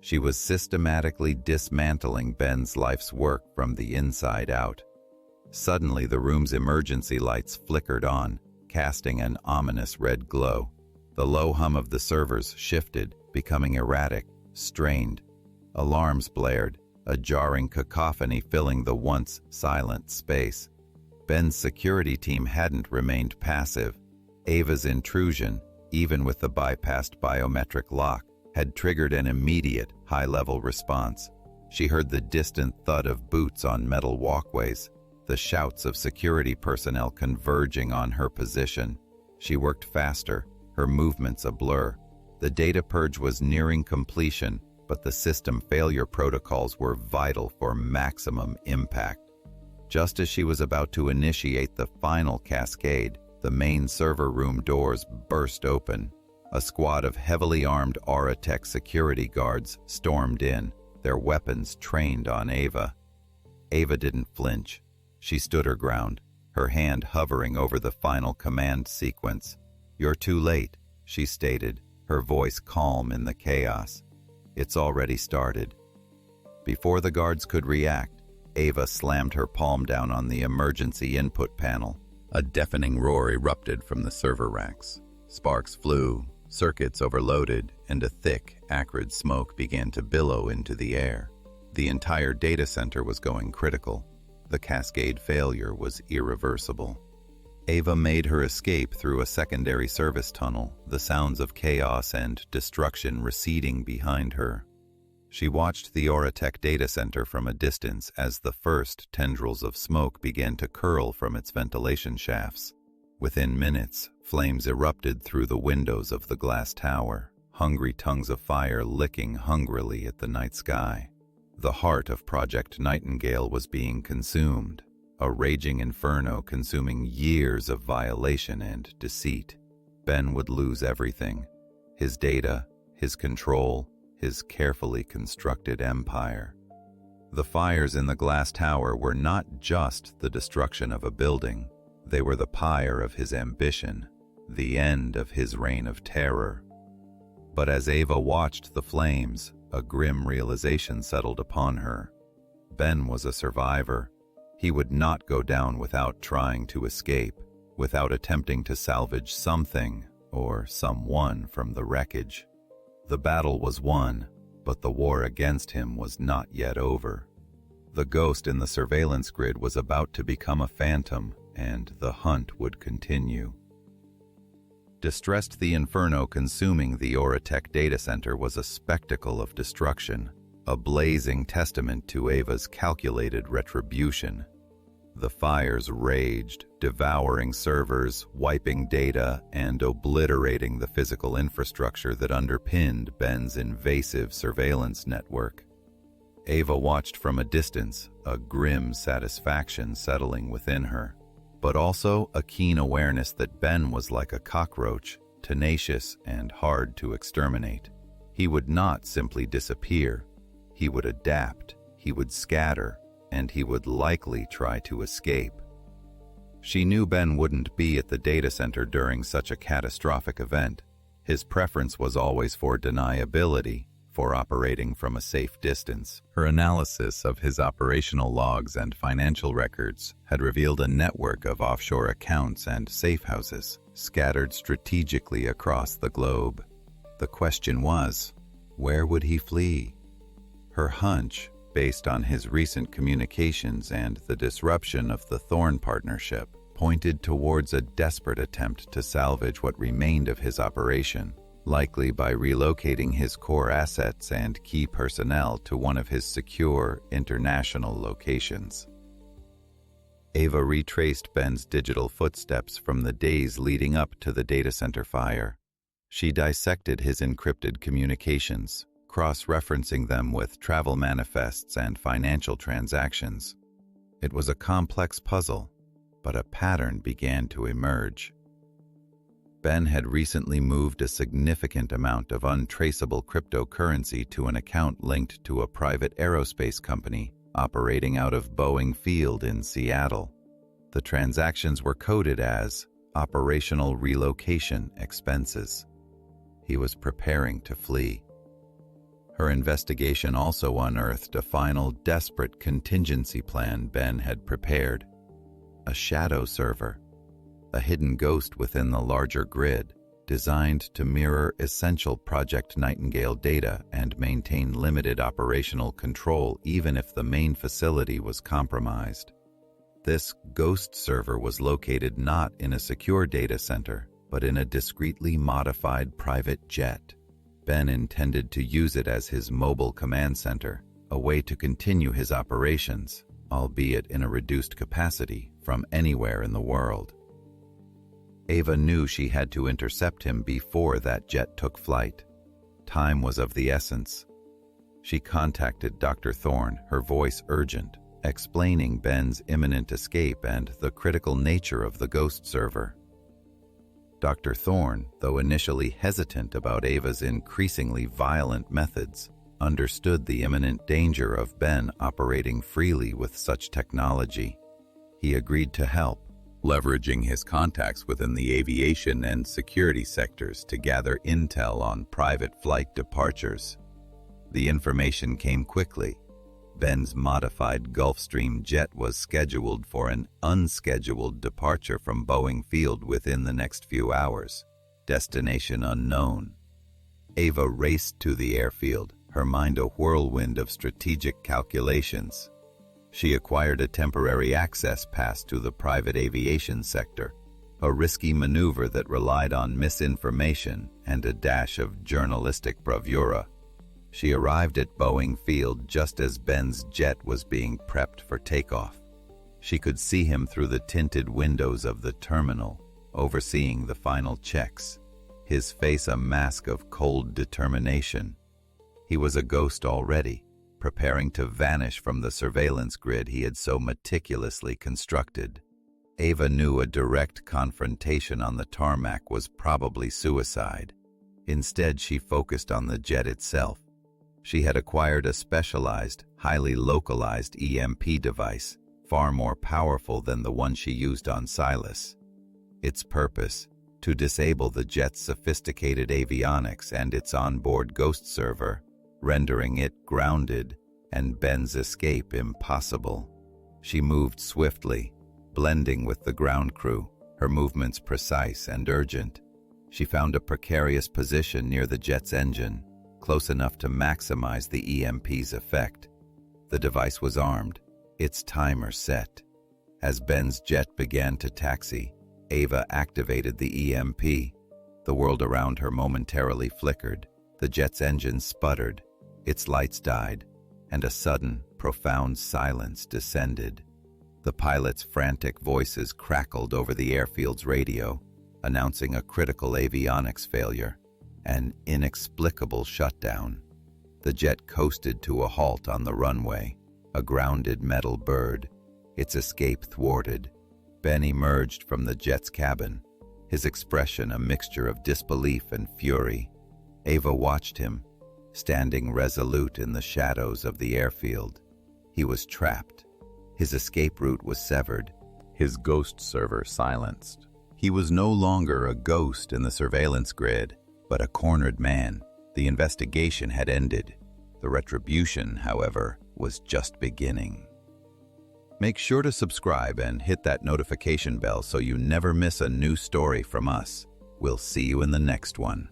She was systematically dismantling Ben's life's work from the inside out. Suddenly, the room's emergency lights flickered on, casting an ominous red glow. The low hum of the servers shifted, becoming erratic, strained. Alarms blared, a jarring cacophony filling the once silent space. Ben's security team hadn't remained passive. Ava's intrusion, even with the bypassed biometric lock, had triggered an immediate, high-level response. She heard the distant thud of boots on metal walkways, the shouts of security personnel converging on her position. She worked faster, her movements a blur. The data purge was nearing completion, but the system failure protocols were vital for maximum impact. Just as she was about to initiate the final cascade, the main server room doors burst open. A squad of heavily armed Auratech security guards stormed in, their weapons trained on Ava. Ava didn't flinch. She stood her ground, her hand hovering over the final command sequence. "You're too late," she stated, her voice calm in the chaos. "It's already started." Before the guards could react, Ava slammed her palm down on the emergency input panel. A deafening roar erupted from the server racks. Sparks flew, circuits overloaded, and a thick, acrid smoke began to billow into the air. The entire data center was going critical. The cascade failure was irreversible. Ava made her escape through a secondary service tunnel, the sounds of chaos and destruction receding behind her. She watched the Auratech data center from a distance as the first tendrils of smoke began to curl from its ventilation shafts. Within minutes, flames erupted through the windows of the glass tower, hungry tongues of fire licking hungrily at the night sky. The heart of Project Nightingale was being consumed, a raging inferno consuming years of violation and deceit. Ben would lose everything: his data, his control, his carefully constructed empire. The fires in the glass tower were not just the destruction of a building. They were the pyre of his ambition, the end of his reign of terror. But as Ava watched the flames, a grim realization settled upon her. Ben was a survivor. He would not go down without trying to escape, without attempting to salvage something or someone from the wreckage. The battle was won, but the war against him was not yet over. The ghost in the surveillance grid was about to become a phantom, and the hunt would continue. Distressed, the inferno consuming the Auratech data center was a spectacle of destruction, a blazing testament to Ava's calculated retribution. The fires raged, devouring servers, wiping data, and obliterating the physical infrastructure that underpinned Ben's invasive surveillance network. Ava watched from a distance, a grim satisfaction settling within her, but also a keen awareness that Ben was like a cockroach, tenacious and hard to exterminate. He would not simply disappear. He would adapt, he would scatter, and he would likely try to escape. She knew Ben wouldn't be at the data center during such a catastrophic event. His preference was always for deniability, for operating from a safe distance. Her analysis of his operational logs and financial records had revealed a network of offshore accounts and safe houses scattered strategically across the globe. The question was, where would he flee? Her hunch, based on his recent communications and the disruption of the Thorn partnership, pointed towards a desperate attempt to salvage what remained of his operation, likely by relocating his core assets and key personnel to one of his secure international locations. Ava retraced Ben's digital footsteps from the days leading up to the data center fire. She dissected his encrypted communications, cross-referencing them with travel manifests and financial transactions. It was a complex puzzle, but a pattern began to emerge. Ben had recently moved a significant amount of untraceable cryptocurrency to an account linked to a private aerospace company operating out of Boeing Field in Seattle. The transactions were coded as operational relocation expenses. He was preparing to flee. Her investigation also unearthed a final desperate contingency plan Ben had prepared. A shadow server, a hidden ghost within the larger grid, designed to mirror essential Project Nightingale data and maintain limited operational control even if the main facility was compromised. This ghost server was located not in a secure data center, but in a discreetly modified private jet. Ben intended to use it as his mobile command center, a way to continue his operations, albeit in a reduced capacity, from anywhere in the world. Ava knew she had to intercept him before that jet took flight. Time was of the essence. She contacted Dr. Thorne, her voice urgent, explaining Ben's imminent escape and the critical nature of the ghost server. Dr. Thorne, though initially hesitant about Ava's increasingly violent methods, understood the imminent danger of Ben operating freely with such technology. He agreed to help, leveraging his contacts within the aviation and security sectors to gather intel on private flight departures. The information came quickly. Ben's modified Gulfstream jet was scheduled for an unscheduled departure from Boeing Field within the next few hours. Destination unknown. Ava raced to the airfield, her mind a whirlwind of strategic calculations. She acquired a temporary access pass to the private aviation sector, a risky maneuver that relied on misinformation and a dash of journalistic bravura. She arrived at Boeing Field just as Ben's jet was being prepped for takeoff. She could see him through the tinted windows of the terminal, overseeing the final checks, his face a mask of cold determination. He was a ghost already, preparing to vanish from the surveillance grid he had so meticulously constructed. Ava knew a direct confrontation on the tarmac was probably suicide. Instead, she focused on the jet itself. She had acquired a specialized, highly localized EMP device, far more powerful than the one she used on Silas. Its purpose, to disable the jet's sophisticated avionics and its onboard ghost server, rendering it grounded and Ben's escape impossible. She moved swiftly, blending with the ground crew, her movements precise and urgent. She found a precarious position near the jet's engine, close enough to maximize the EMP's effect. The device was armed, its timer set. As Ben's jet began to taxi, Ava activated the EMP. The world around her momentarily flickered. The jet's engine sputtered, its lights died, and a sudden, profound silence descended. The pilot's frantic voices crackled over the airfield's radio, announcing a critical avionics failure, an inexplicable shutdown. The jet coasted to a halt on the runway, a grounded metal bird, its escape thwarted. Ben emerged from the jet's cabin, his expression a mixture of disbelief and fury. Ava watched him, standing resolute in the shadows of the airfield. He was trapped. His escape route was severed, his ghost server silenced. He was no longer a ghost in the surveillance grid, but a cornered man. The investigation had ended. The retribution, however, was just beginning. Make sure to subscribe and hit that notification bell so you never miss a new story from us. We'll see you in the next one.